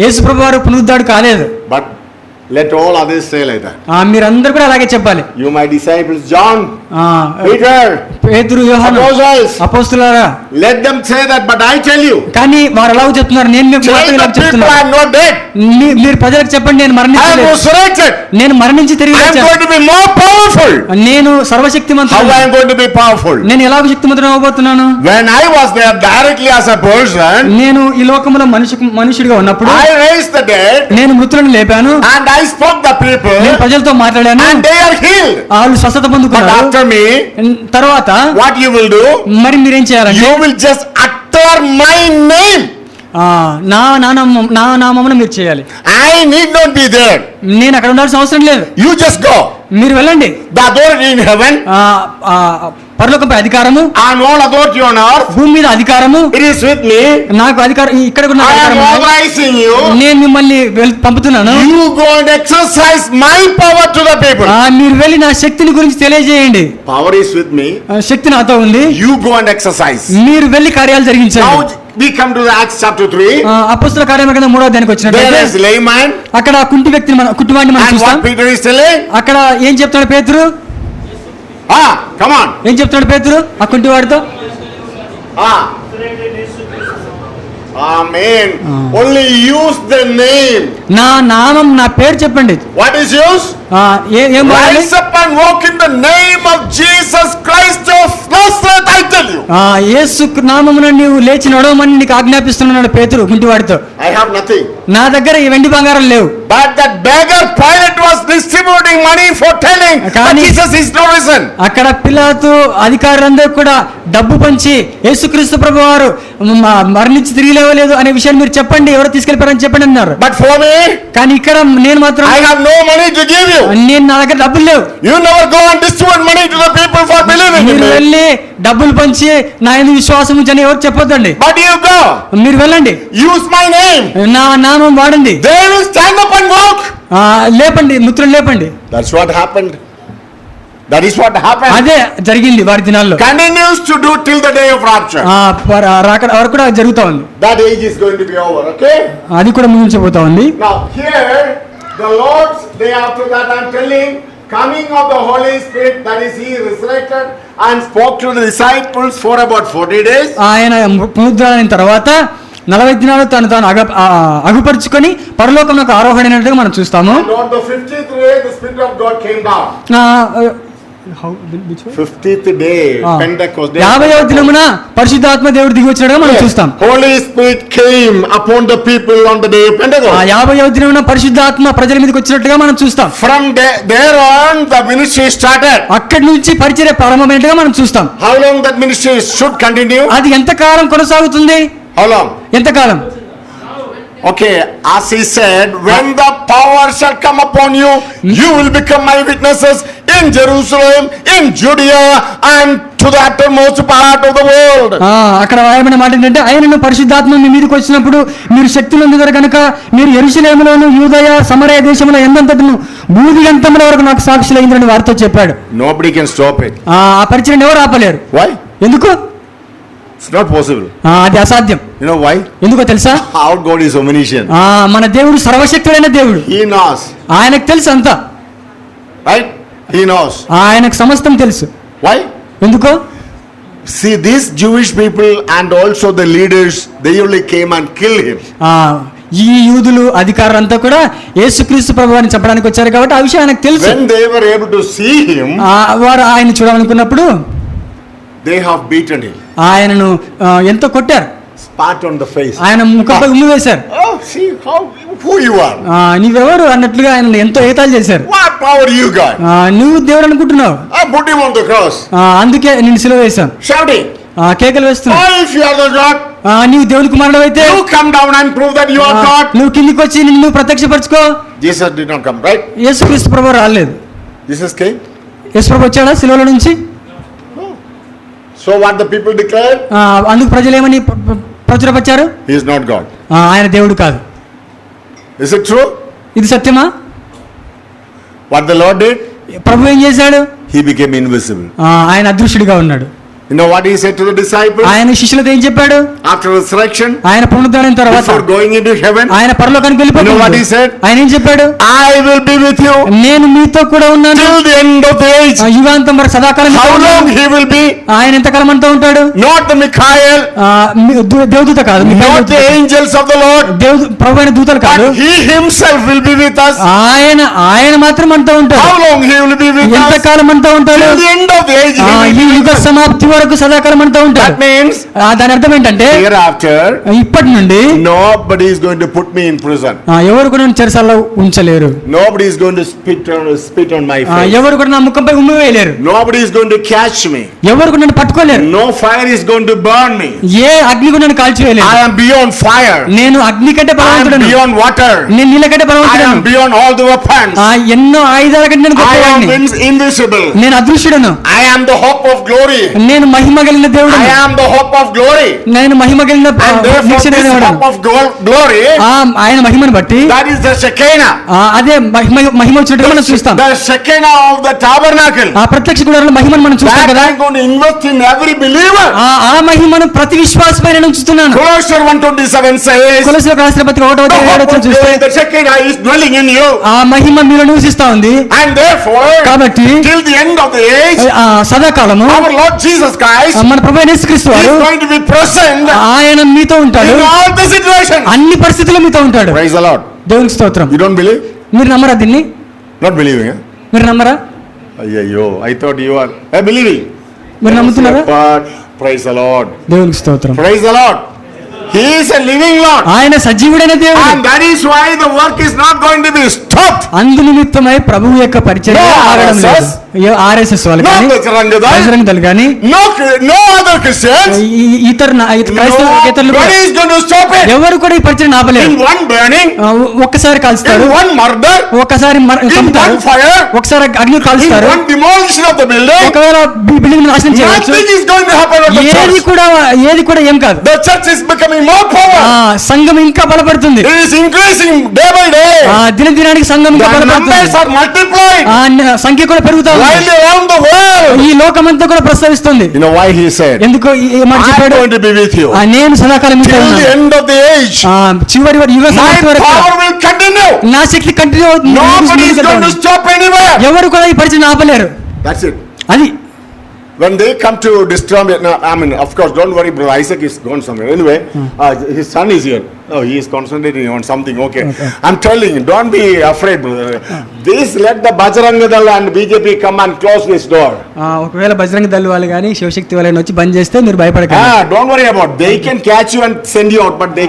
Speaker 2: యేసు ప్రభు వారు పునరుద్ధాడు కాలేదు.
Speaker 1: But let all others say like that.
Speaker 2: మీరందరూ కూడా అలాగే చెప్పాలి.
Speaker 1: You my disciples, John, Peter,
Speaker 2: పేతురు, యోహాను, అపోస్తలులారా,
Speaker 1: let them say that, but I tell you.
Speaker 2: కానీ వారు ఎలా చెప్తున్నారు? నేను మీకు చెప్తున్నాను.
Speaker 1: I am not dead.
Speaker 2: మీరు ప్రజలకు చెప్పండి, నేను మరణించలేదు.
Speaker 1: I am resurrected.
Speaker 2: నేను మరణించి తిరిగి
Speaker 1: వచ్చాను. I am going to be more powerful.
Speaker 2: నేను సర్వశక్తిమంతుడు.
Speaker 1: How I am going to be powerful?
Speaker 2: నేను ఎలా శక్తిమంతుడు అవబోతున్నాను?
Speaker 1: When I was there directly as a person,
Speaker 2: నేను ఈ లోకములో మనుషుడిగా ఉన్నప్పుడు
Speaker 1: I raised the dead.
Speaker 2: నేను మృతులను లేపాను.
Speaker 1: And I spoke the people.
Speaker 2: నేను ప్రజలతో మాట్లాడాను.
Speaker 1: And they are healed.
Speaker 2: వాళ్ళు స్వస్థత పొందుకున్నారు.
Speaker 1: But after me,
Speaker 2: తర్వాత
Speaker 1: what you will do?
Speaker 2: మరి మీరేం చేయాలంటే,
Speaker 1: you will just utter my name.
Speaker 2: నా నామమున మీరు చేయాలి.
Speaker 1: I need not be there.
Speaker 2: నేను అక్కడ ఉండాల్సిన అవసరం లేదు.
Speaker 1: You just go.
Speaker 2: మీరు వెళ్ళండి.
Speaker 1: The authority in heaven,
Speaker 2: పరలోకంపై అధికారము,
Speaker 1: and all authority on earth,
Speaker 2: భూమి మీద అధికారము,
Speaker 1: it is with me.
Speaker 2: నాకు అధికారం ఇక్కడ కూడా
Speaker 1: I am authorizing you.
Speaker 2: నేను మిమ్మల్ని పంపుతున్నాను.
Speaker 1: You go and exercise my power to the people.
Speaker 2: మీరు వెళ్ళి నా శక్తిని గురించి తెలియజేయండి.
Speaker 1: Power is with me.
Speaker 2: శక్తి నాతో ఉంది.
Speaker 1: You go and exercise.
Speaker 2: మీరు వెళ్ళి కార్యాలు జరిగించండి.
Speaker 1: Now we come to the Acts chapter 3.
Speaker 2: అపోస్తలుల కార్యముల గ్రంథం 3వ అధ్యాయానికి వచ్చినట్లయితే,
Speaker 1: there is layman,
Speaker 2: అక్కడ కుంటి వ్యక్తిని కుటుంబాన్ని మనం
Speaker 1: and
Speaker 2: చూస్తాం.
Speaker 1: what Peter is telling?
Speaker 2: అక్కడ ఏం చెప్తాడు పేతురు?
Speaker 1: Come on.
Speaker 2: ఏం చెప్తాడు పేతురు ఆ కుంటివాడితో?
Speaker 1: Amen. Only use the name.
Speaker 2: నా నామం, నా పేరు చెప్పండి.
Speaker 1: What is yours?
Speaker 2: ఏం వాడాలి?
Speaker 1: Rise up and walk in the name of Jesus Christ of Nazareth, I tell you.
Speaker 2: యేసు నామమున నీవు లేచి నడవమని నీకు ఆజ్ఞాపిస్తున్నాడు పేతురు కుంటివాడితో.
Speaker 1: I have nothing.
Speaker 2: నా దగ్గర ఈ వెండి బంగారం లేవు.
Speaker 1: But that beggar Pilate was distributing money for telling that Jesus is not risen.
Speaker 2: అక్కడ పిలాతు అధికారులందరూ కూడా డబ్బు పంచి యేసుక్రీస్తు ప్రభువారు మరణించి తిరిగి లేవలేదు అనే విషయాన్ని మీరు చెప్పండి, ఎవరు తీసుకెళ్ళిపోయారని చెప్పండి అన్నారు.
Speaker 1: But for me,
Speaker 2: కానీ ఇక్కడ నేను మాత్రం
Speaker 1: I have no money to give you.
Speaker 2: నేను నా దగ్గర డబ్బులు లేవు.
Speaker 1: You never go and distribute money to the people for believing in
Speaker 2: మీరు
Speaker 1: me.
Speaker 2: వెళ్ళి డబ్బులు పంచి నా యందు విశ్వాసం ఉంచని ఎవరు చెప్పొద్దండి.
Speaker 1: But you go.
Speaker 2: మీరు వెళ్ళండి.
Speaker 1: Use my name.
Speaker 2: నా నామం వాడండి.
Speaker 1: They will stand up and walk.
Speaker 2: లేపండి, మృతులను లేపండి.
Speaker 1: That's what happened. That is what happened.
Speaker 2: అదే జరిగింది వారి దినాల్లో.
Speaker 1: Continues to do till the day of rapture.
Speaker 2: రాకడ వరకు కూడా జరుగుతా ఉంది.
Speaker 1: That age is going to be over. Okay.
Speaker 2: అది కూడా ముగించబోతా ఉంది.
Speaker 1: Now here the Lord's day after that I'm telling, coming of the Holy Spirit, that is he resurrected and spoke to the disciples for about 40 days.
Speaker 2: ఆయన పునరుద్ధరణ తర్వాత 40 దినాలు తాను అగుపరుచుకొని పరలోకంలోకి ఆరోహణైనట్టుగా మనం చూస్తాము.
Speaker 1: And on the 50th day the Spirit of God came down. 50th day, Pentecost day.
Speaker 2: 50వ దినమున పరిశుద్ధాత్మ దేవుడు దిగి వచ్చినట్టుగా మనం చూస్తాం.
Speaker 1: Holy Spirit came upon the people on the day of Pentecost.
Speaker 2: 50వ దినమున పరిశుద్ధాత్మ ప్రజల మీదకి వచ్చినట్టుగా మనం చూస్తాం.
Speaker 1: From there on the ministry started.
Speaker 2: అక్కడి నుంచి పరిచర్య ప్రారంభమైనట్టుగా మనం చూస్తాం.
Speaker 1: How long that ministry should continue?
Speaker 2: అది ఎంతకాలం కొనసాగుతుంది?
Speaker 1: How long?
Speaker 2: ఎంతకాలం?
Speaker 1: Okay, as he said, when the power shall come upon you, you will become my witnesses in Jerusalem, in Judea, and to the uttermost part of the world.
Speaker 2: అక్కడ రాయబడిన మాట ఏంటంటే, ఆయనను పరిశుద్ధాత్మ మీ మీదకి వచ్చినప్పుడు మీరు శక్తి నొందుతారు కనుక మీరు యెరూషలేములోను యూదయ సమరయ దేశములో ఎంతంతటను భూమి అంతముల వరకు నాకు సాక్షులైందని వారితో చెప్పాడు.
Speaker 1: Nobody can stop it.
Speaker 2: ఆ పరిచర్యను ఎవరు ఆపలేరు.
Speaker 1: Why?
Speaker 2: ఎందుకు?
Speaker 1: It's not possible.
Speaker 2: అది అసాధ్యం.
Speaker 1: You know why?
Speaker 2: ఎందుకో తెలుసా?
Speaker 1: Our God is omniscient.
Speaker 2: మన దేవుడు సర్వశక్తుడైన దేవుడు.
Speaker 1: He knows.
Speaker 2: ఆయనకు తెలుసు అంతా.
Speaker 1: Right? He knows.
Speaker 2: ఆయనకు సమస్తం తెలుసు.
Speaker 1: Why?
Speaker 2: ఎందుకో?
Speaker 1: See, these Jewish people and also the leaders, they only came and killed him.
Speaker 2: ఈ యూదులు అధికారులంతా కూడా యేసుక్రీస్తు ప్రభువారిని చంపడానికి వచ్చారు కాబట్టి ఆ విషయం ఆయనకు తెలుసు.
Speaker 1: When they were able to see him,
Speaker 2: వారు ఆయన చూడాలనుకున్నప్పుడు
Speaker 1: they have beaten him.
Speaker 2: ఆయనను ఎంతో కొట్టారు,
Speaker 1: Spat on the face.
Speaker 2: ఆయన ముఖంపై ఉమ్మి వేశారు.
Speaker 1: Oh, see who you are.
Speaker 2: నీవెవరు అన్నట్లుగా ఆయన ఎంతో ఏతాలు చేశారు.
Speaker 1: What power you got?
Speaker 2: నువ్వు దేవుడు అనుకుంటున్నావు,
Speaker 1: I put him on the cross.
Speaker 2: అందుకే నేను సిలువ వేశాను.
Speaker 1: Shouting.
Speaker 2: కేకలు వేస్తున్నావు.
Speaker 1: Oh, if you are the God,
Speaker 2: నీవు దేవుని కుమారుడు అయితే
Speaker 1: you come down and prove that you are God.
Speaker 2: నువ్వు కిందికి వచ్చి నిన్ను ప్రత్యక్షపరచుకో.
Speaker 1: Jesus did not come, right?
Speaker 2: యేసుక్రీస్తు ప్రభువు రాలేదు.
Speaker 1: Jesus came.
Speaker 2: యేసు ప్రభు వచ్చాడా సిలువలో నుంచి?
Speaker 1: So what the people declared?
Speaker 2: అందుకు ప్రజలు ఏమని ప్రచురపరిచారు?
Speaker 1: He is not God.
Speaker 2: ఆయన దేవుడు కాదు.
Speaker 1: Is it true?
Speaker 2: ఇది సత్యమా?
Speaker 1: What the Lord did?
Speaker 2: ప్రభు ఏం చేశాడు?
Speaker 1: He became invisible.
Speaker 2: ఆయన అదృశ్యుడిగా ఉన్నాడు.
Speaker 1: You know what he said to the disciples?
Speaker 2: ఆయన శిష్యులతో ఏం చెప్పాడు?
Speaker 1: After resurrection,
Speaker 2: ఆయన పునరుద్ధరణ తర్వాత
Speaker 1: before going into heaven,
Speaker 2: ఆయన పరలోకానికి
Speaker 1: you know what he
Speaker 2: వెళ్ళిపోయాడు.
Speaker 1: said?
Speaker 2: ఆయన ఏం చెప్పాడు?
Speaker 1: I will be with you
Speaker 2: నేను మీతో కూడా ఉన్నాను
Speaker 1: till the end of the age.
Speaker 2: యుగాంతం వరకు సదాకాలం మీతో
Speaker 1: How
Speaker 2: ఉన్నాను.
Speaker 1: long he will be?
Speaker 2: ఆయన ఎంతకాలం అంతా ఉంటాడు?
Speaker 1: Not the Michael,
Speaker 2: దేవదూత కాదు,
Speaker 1: not the angels of the Lord,
Speaker 2: ప్రభు అయిన దూతలు కాదు,
Speaker 1: but he himself will be with us.
Speaker 2: ఆయన మాత్రం అంతా ఉంటాడు.
Speaker 1: How long he will be with us?
Speaker 2: ఎంతకాలం అంతా ఉంటాడు?
Speaker 1: Till the end of the age.
Speaker 2: ఈ యుగ సమాప్తి వరకు సదాకాలం అంతా
Speaker 1: That
Speaker 2: ఉంటాడు.
Speaker 1: means
Speaker 2: దాని అర్థం ఏంటంటే
Speaker 1: hereafter
Speaker 2: ఇప్పటి నుండి
Speaker 1: nobody is going to put me in prison.
Speaker 2: ఎవరు కూడా నన్ను చెరసాలలో ఉంచలేరు.
Speaker 1: Nobody is going to spit on my face.
Speaker 2: ఎవరు కూడా నా ముఖంపై ఉమ్మి వేయలేరు.
Speaker 1: Nobody is going to catch me.
Speaker 2: ఎవరు కూడా నన్ను పట్టుకోలేరు.
Speaker 1: No fire is going to burn me.
Speaker 2: ఏ అగ్ని కూడా నన్ను కాల్చివేయలేరు.
Speaker 1: I am beyond fire.
Speaker 2: నేను అగ్ని కంటే
Speaker 1: I am
Speaker 2: బలవంతుడను.
Speaker 1: beyond water.
Speaker 2: నేను నీళ్ళ కంటే
Speaker 1: I am
Speaker 2: బలవంతుడను.
Speaker 1: beyond all the weapons.
Speaker 2: ఎన్నో ఆయుధాల కంటే నేను
Speaker 1: I am
Speaker 2: గొప్పవాడిని.
Speaker 1: invisible.
Speaker 2: నేను అదృశ్యుడను.
Speaker 1: I am the hope of glory.
Speaker 2: నేను మహిమ కలిగిన
Speaker 1: I
Speaker 2: దేవుడను.
Speaker 1: am the hope of glory.
Speaker 2: నేను మహిమ కలిగిన
Speaker 1: And therefore
Speaker 2: నిరీక్షణ
Speaker 1: this
Speaker 2: కలిగిన
Speaker 1: hope
Speaker 2: వాడను.
Speaker 1: of glory,
Speaker 2: ఆయన మహిమను బట్టి
Speaker 1: that is the Shekinah.
Speaker 2: అదే మహిమ వచ్చినట్టు మనం చూస్తాం.
Speaker 1: The Shekinah of the tabernacle.
Speaker 2: ఆ ప్రత్యక్ష గుడారంలో మహిమను మనం చూస్తాం
Speaker 1: That
Speaker 2: కదా.
Speaker 1: I am going to invest in every believer.
Speaker 2: ఆ మహిమను ప్రతి విశ్వాసపై నేను ఉంచుతున్నాను.
Speaker 1: Colossians 1:27 says,
Speaker 2: కొలొస్సీయులకు రాసిన పత్రిక 1వ
Speaker 1: the
Speaker 2: అధ్యాయం
Speaker 1: hope
Speaker 2: 7వ
Speaker 1: of
Speaker 2: చూస్తే
Speaker 1: glory, the Shekinah is dwelling in you.
Speaker 2: ఆ మహిమ మీలో నివసిస్తా ఉంది.
Speaker 1: And therefore,
Speaker 2: కాబట్టి
Speaker 1: till the end of the age,
Speaker 2: సదాకాలము
Speaker 1: our Lord Jesus Christ
Speaker 2: మన ప్రభువైన యేసుక్రీస్తు
Speaker 1: is
Speaker 2: వారు
Speaker 1: going to be present
Speaker 2: ఆయన మీతో ఉంటాడు.
Speaker 1: in all the situations.
Speaker 2: అన్ని పరిస్థితుల్లో మీతో ఉంటాడు.
Speaker 1: Praise the Lord.
Speaker 2: దేవునికి స్తోత్రం.
Speaker 1: You don't believe?
Speaker 2: మీరు నమ్మరా దీన్ని?
Speaker 1: Not believing, eh?
Speaker 2: మీరు నమ్మరా?
Speaker 1: Ayyo, I thought you are believing.
Speaker 2: మీరు నమ్ముతున్నారా?
Speaker 1: But praise the Lord.
Speaker 2: దేవునికి స్తోత్రం.
Speaker 1: Praise the Lord. He is a living Lord.
Speaker 2: ఆయన సజీవుడైన దేవుడు.
Speaker 1: And that is why the work is not going to be stopped.
Speaker 2: అందు నిమిత్తమై ప్రభువు యొక్క పరిచర్య
Speaker 1: No
Speaker 2: ఆగడం లేదు. ఆర్ఎస్ఎస్ వాళ్ళు
Speaker 1: No
Speaker 2: కానీ
Speaker 1: Bajrang Dal.
Speaker 2: బజరంగ దళ్ కానీ
Speaker 1: No other Christians.
Speaker 2: క్రైస్తవులు
Speaker 1: Nobody is going to stop it.
Speaker 2: ఎవరు కూడా ఈ పరిచర్య ఆపలేరు.
Speaker 1: In one burning,
Speaker 2: ఒక్కసారి కాల్స్తారు,
Speaker 1: in one murder,
Speaker 2: ఒక్కసారి
Speaker 1: in
Speaker 2: చంపుతారు,
Speaker 1: one fire,
Speaker 2: ఒకసారి అగ్ని
Speaker 1: in
Speaker 2: కాల్స్తారు,
Speaker 1: one demolition of the building.
Speaker 2: ఒకవేళ బిల్డింగ్ నాశనం చేయవచ్చు.
Speaker 1: Nothing is going to happen at the
Speaker 2: ఏది
Speaker 1: church.
Speaker 2: కూడా ఏం కాదు.
Speaker 1: The church is becoming more power.
Speaker 2: సంఘం ఇంకా బలపడుతుంది.
Speaker 1: It is increasing day by day.
Speaker 2: దినదినానికి సంఘం ఇంకా
Speaker 1: The numbers
Speaker 2: బలపడుతుంది.
Speaker 1: are multiplied.
Speaker 2: సంఖ్య కూడా పెరుగుతా ఉంది.
Speaker 1: While around the world.
Speaker 2: ఈ లోకమంతా కూడా ప్రస్తావిస్తుంది.
Speaker 1: You know why he said,
Speaker 2: ఎందుకో ఈ మాట
Speaker 1: I am
Speaker 2: చెప్పాడు?
Speaker 1: going to be with you
Speaker 2: నేను సదాకాలం మీతో
Speaker 1: till the
Speaker 2: ఉన్నాను.
Speaker 1: end of the age.
Speaker 2: చివరి వరకు యుగ
Speaker 1: My
Speaker 2: సమాప్తి వరకు
Speaker 1: power will continue.
Speaker 2: నా శక్తి కంటిన్యూ అవుతుంది.
Speaker 1: Nobody is going to stop anywhere.
Speaker 2: ఎవరు కూడా ఈ పరిచయం ఆపలేరు.
Speaker 1: That's it.
Speaker 2: అది
Speaker 1: When they come to destroy me, no, I mean, of course, don't worry, brother Isaac is gone somewhere. Anyway, his son is here. Oh, he is concentrating on something. Okay. I'm telling you, don't be afraid, brother. This, let the Bajrang Dal and BJP come and close this door.
Speaker 2: ఒకవేళ బజరంగ దళ వాళ్ళు కానీ శివశక్తి వాళ్ళని వచ్చి బంద్ చేస్తే మీరు భయపడకండి.
Speaker 1: Don't worry about it. They can catch you and send you out, but they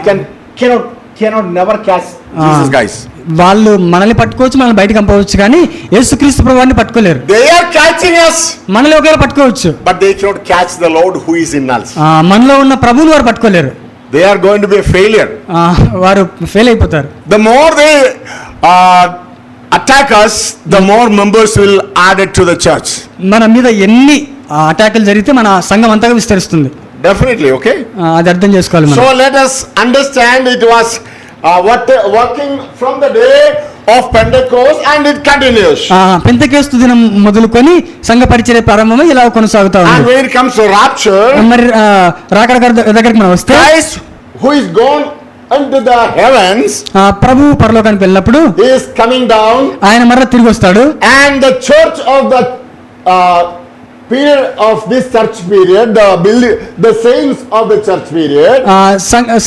Speaker 1: cannot never catch Jesus, guys.
Speaker 2: వాళ్ళు మనల్ని పట్టుకోవచ్చు, మనల్ని బయటకు పంపవచ్చు, కానీ యేసుక్రీస్తు ప్రభువాన్ని పట్టుకోలేరు.
Speaker 1: They are catching us,
Speaker 2: మనల్ని ఒకవేళ పట్టుకోవచ్చు,
Speaker 1: but they cannot catch the Lord who is in us.
Speaker 2: మనలో ఉన్న ప్రభువుని వారు పట్టుకోలేరు.
Speaker 1: They are going to be a failure.
Speaker 2: వారు ఫెయిల్ అయిపోతారు.
Speaker 1: The more they attack us, the more members will add it to the church.
Speaker 2: మన మీద ఎన్ని అటాకులు జరిగితే మన సంఘం అంతగా విస్తరిస్తుంది.
Speaker 1: Definitely, okay?
Speaker 2: అది అర్థం చేసుకోవాలి మనం.
Speaker 1: So let us understand it was working from the day of Pentecost and it continues.
Speaker 2: Pentecost దినం మొదలుకొని సంఘ పరిచర్య ప్రారంభమై ఇలా కొనసాగుతా ఉంది.
Speaker 1: And when it comes to rapture,
Speaker 2: మరి రాకడ దగ్గరికి మనం వస్తే
Speaker 1: Christ who is gone into the heavens
Speaker 2: ప్రభు పరలోకానికి వెళ్ళినప్పుడు
Speaker 1: is coming down,
Speaker 2: ఆయన మరలా తిరిగి వస్తాడు.
Speaker 1: and the church of the period of this church period, the saints of the church period,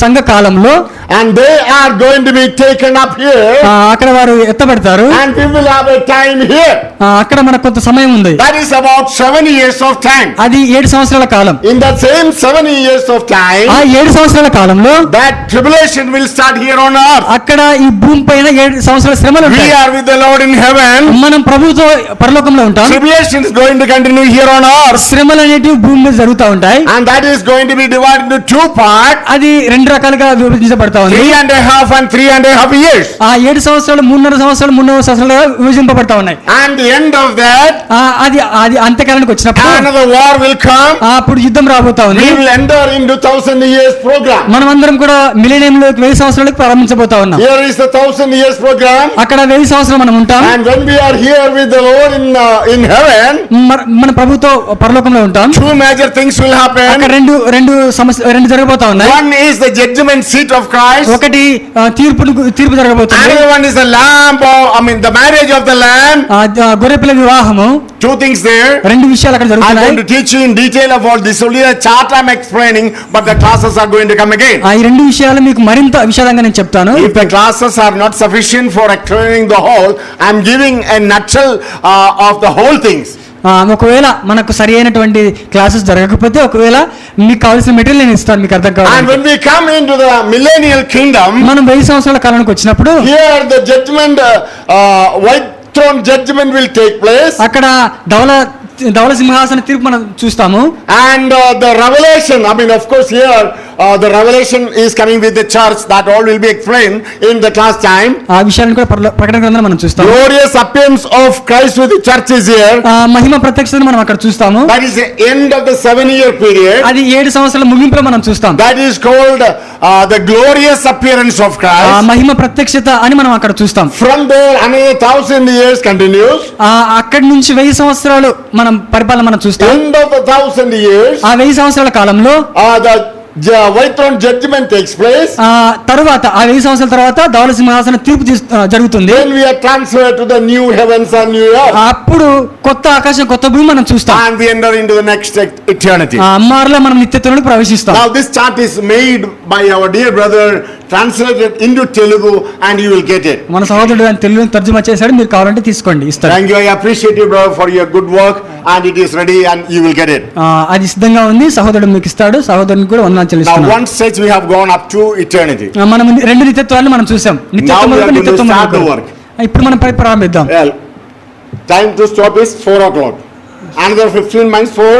Speaker 2: సంఘ కాలంలో
Speaker 1: and they are going to be taken up here,
Speaker 2: అక్కడ వారు ఎత్తబడతారు.
Speaker 1: and we will have a time here.
Speaker 2: అక్కడ మనకు కొంత సమయం ఉంది.
Speaker 1: That is about 7 years of time.
Speaker 2: అది 7 సంవత్సరాల కాలం.
Speaker 1: In that same 7 years of time,
Speaker 2: ఆ 7 సంవత్సరాల కాలంలో
Speaker 1: that tribulation will start here on earth.
Speaker 2: అక్కడ ఈ భూమి పైన 7 సంవత్సరాల శ్రమలు
Speaker 1: We
Speaker 2: ఉంటాయి.
Speaker 1: are with the Lord in heaven.
Speaker 2: మనం ప్రభువుతో పరలోకంలో ఉంటాం.
Speaker 1: Tribulation is going to continue here on earth,
Speaker 2: శ్రమలు అనేటివి భూమి మీద జరుగుతూ ఉంటాయి.
Speaker 1: and that is going to be divided into 2 parts,
Speaker 2: అది 2 రకాలుగా విభజించబడతా ఉంది.
Speaker 1: 3.5 and 3.5 years.
Speaker 2: ఆ 7 సంవత్సరాలు 3.5 సంవత్సరాలు 3.5 సంవత్సరాలుగా విభజింపబడతా ఉన్నాయి.
Speaker 1: And the end of that,
Speaker 2: అది అంత్యకాలానికి వచ్చినప్పుడు
Speaker 1: another war will come.
Speaker 2: అప్పుడు యుద్ధం రాబోతా ఉంది.
Speaker 1: We will enter into 1000 years program.
Speaker 2: మనం అందరం కూడా మిలీనియంలోకి 1000 సంవత్సరాలకు ప్రారంభించబోతా ఉన్నాం.
Speaker 1: Here is the 1000 years program.
Speaker 2: అక్కడ 1000 సంవత్సరాలు మనం ఉంటాం.
Speaker 1: And when we are here with the Lord in heaven,
Speaker 2: మన ప్రభుతో పరలోకంలో ఉంటాం.
Speaker 1: 2 major things will happen.
Speaker 2: అక్కడ రెండు జరగబోతా ఉన్నాయి.
Speaker 1: One is the judgment seat of Christ.
Speaker 2: ఒకటి తీర్పు జరగబోతుంది.
Speaker 1: Another one is the the marriage of the lamb.
Speaker 2: గొర్రెపిల్ల వివాహము.
Speaker 1: 2 things there.
Speaker 2: 2 విషయాలు అక్కడ
Speaker 1: I'm
Speaker 2: జరుగుతున్నాయి.
Speaker 1: going to teach you in detail about this. Only a chart I'm explaining, but the classes are going to come again.
Speaker 2: ఈ 2 విషయాలు మీకు మరింత విషదంగా నేను చెప్తాను.
Speaker 1: If the classes are not sufficient for explaining the whole, I'm giving a nutshell of the whole things.
Speaker 2: ఒకవేళ మనకు సరి అయినటువంటి క్లాసెస్ జరగకపోతే ఒకవేళ మీకు కావాల్సిన మెటీరియల్ నేను ఇస్తాను మీకు అర్థం కావాలి.
Speaker 1: And when we come into the millennial kingdom,
Speaker 2: మనం 1000 సంవత్సరాల కాలానికి వచ్చినప్పుడు
Speaker 1: here the judgment, white throne judgment will take place.
Speaker 2: అక్కడ ధవల సింహాసన తీర్పు మనం చూస్తాము.
Speaker 1: And the revelation, of course here the revelation is coming with the church. That all will be explained in the class time.
Speaker 2: ఆ విషయాలను కూడా ప్రకటన గ్రంథంలో మనం చూస్తాము.
Speaker 1: Glorious appearance of Christ with the church is here.
Speaker 2: మహిమ ప్రత్యక్షతను మనం అక్కడ చూస్తాము.
Speaker 1: That is the end of the 7-year period.
Speaker 2: అది 7 సంవత్సరాల ముగింపులో మనం చూస్తాం.
Speaker 1: That is called the glorious appearance of Christ.
Speaker 2: మహిమ ప్రత్యక్షత అని మనం అక్కడ చూస్తాం.
Speaker 1: From there another 1000 years continues.
Speaker 2: అక్కడి నుంచి 1000 సంవత్సరాలు మనం పరిపాలన మనం చూస్తాం.
Speaker 1: End of the 1000 years,
Speaker 2: ఆ 1000 సంవత్సరాల కాలంలో
Speaker 1: the white throne judgment takes place.
Speaker 2: తరువాత ఆ 1000 సంవత్సరాల తర్వాత ధవల సింహాసన తీర్పు జరుగుతుంది.
Speaker 1: Then we are transferred to the new heavens and new earth.
Speaker 2: అప్పుడు కొత్త ఆకాశం కొత్త భూమి మనం చూస్తాం.
Speaker 1: And we enter into the next eternity.
Speaker 2: మరలా మనం నిత్యత్వంలోకి ప్రవేశిస్తాం.
Speaker 1: Now this chart is made by our dear brother, translated into Telugu, and you will get it.
Speaker 2: మన సహోదరుడు ఆయన తెలుగులో తర్జుమా చేశాడు, మీరు కావాలంటే తీసుకోండి, ఇస్తాను.
Speaker 1: Thank you. I appreciate you, brother, for your good work, and it is ready and you will get it.
Speaker 2: అది సిద్ధంగా ఉంది, సహోదరుడు మీకు ఇస్తాడు. సహోదరునికి కూడా వందనాలు
Speaker 1: Now
Speaker 2: చెల్లిస్తున్నాను.
Speaker 1: one stage we have gone up to eternity.
Speaker 2: మనం 2 నిత్యత్వాలను మనం చూసాం. నిత్యత్వం
Speaker 1: Now we are going to
Speaker 2: నిత్యత్వం
Speaker 1: start the work.
Speaker 2: ఇప్పుడు మనం ప్రారంభిద్దాం.
Speaker 1: Well, time to stop is 4 o'clock. Another 15 minutes for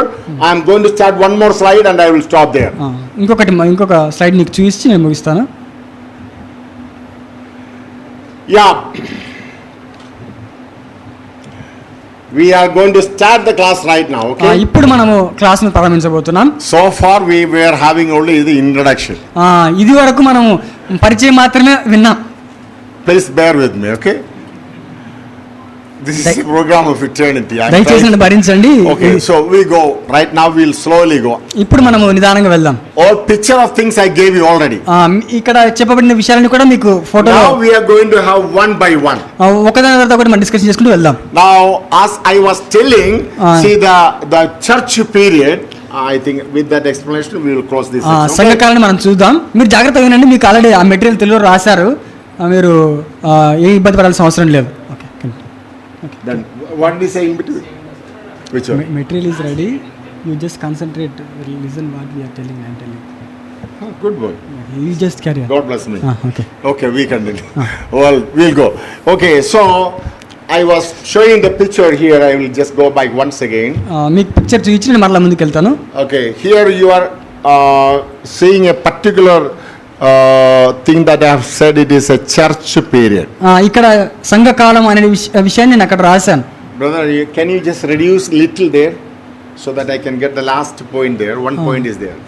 Speaker 1: I am going to start one more slide and I will stop there.
Speaker 2: ఇంకొక slide నీకు చూపించి నేను ముగిస్తాను.
Speaker 1: Yeah. We are going to start the class right now, okay?
Speaker 2: ఇప్పుడు మనము క్లాస్ను ప్రారంభించబోతున్నాం.
Speaker 1: So far we were having only the introduction.
Speaker 2: ఇది వరకు మనము పరిచయం మాత్రమే విన్నాం.
Speaker 1: Please bear with me, okay? This is a program of eternity.
Speaker 2: దయచేసి నన్ను భరించండి.
Speaker 1: Okay, so we go. Right now we'll slowly go.
Speaker 2: ఇప్పుడు మనము నిదానంగా వెళ్దాం.
Speaker 1: All picture of things I gave you already.
Speaker 2: ఇక్కడ చెప్పబడిన విషయాలను కూడా మీకు ఫోటోలో.
Speaker 1: Now we are going to have one by one.
Speaker 2: ఒకదాని తర్వాత ఒకటి మనం డిస్కషన్ చేసుకుంటూ వెళ్దాం.
Speaker 1: Now as I was telling, see the church period, I think with that explanation we will close this.
Speaker 2: సంఘకాలను మనం చూద్దాం. మీరు జాగ్రత్తగా వినండి, మీకు ఆల్రెడీ ఆ మెటీరియల్ తెలుగులో రాశారు, మీరు ఏ ఇబ్బంది పడాల్సిన అవసరం లేదు.
Speaker 1: Then what did you say in between? Which one?
Speaker 2: Material is ready. You just concentrate. Listen what we are telling. I am telling.
Speaker 1: Good boy.
Speaker 2: You just carry on.
Speaker 1: God bless me.
Speaker 2: Okay.
Speaker 1: Okay, we continue. Well, we'll go. Okay, so I was showing the picture here. I will just go back once again.
Speaker 2: మీకు picture చూపించి నేను మరలా ముందుకు వెళ్తాను.
Speaker 1: Okay, here you are seeing a particular thing that I have said. It is a church period.
Speaker 2: ఇక్కడ సంఘకాలం అనే విషయాన్ని నేను అక్కడ రాశాను.
Speaker 1: Brother, can you just reduce little there so that I can get the last point there? One point is there.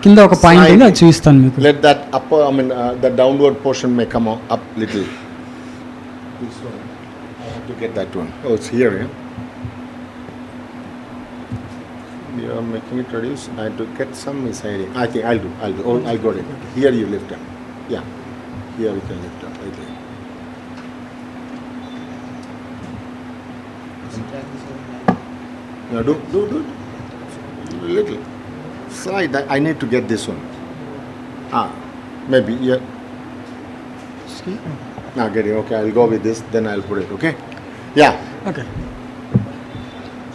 Speaker 2: కింద ఒక point ఉంది, అది చూపిస్తాను మీకు.
Speaker 1: Let that upper, the downward portion may come up little. This one, I have to get that one. Oh, it's here, yeah? You are making it reduce. I have to get some inside. I think I'll do. Oh, I got it. Here you lift up. Yeah. Here we can lift up. Right there. Yeah, do. Little. Slide. I need to get this one. Maybe, yeah. See? Get it. Okay, I'll go with this, then I'll put it, okay? Yeah.
Speaker 2: Okay.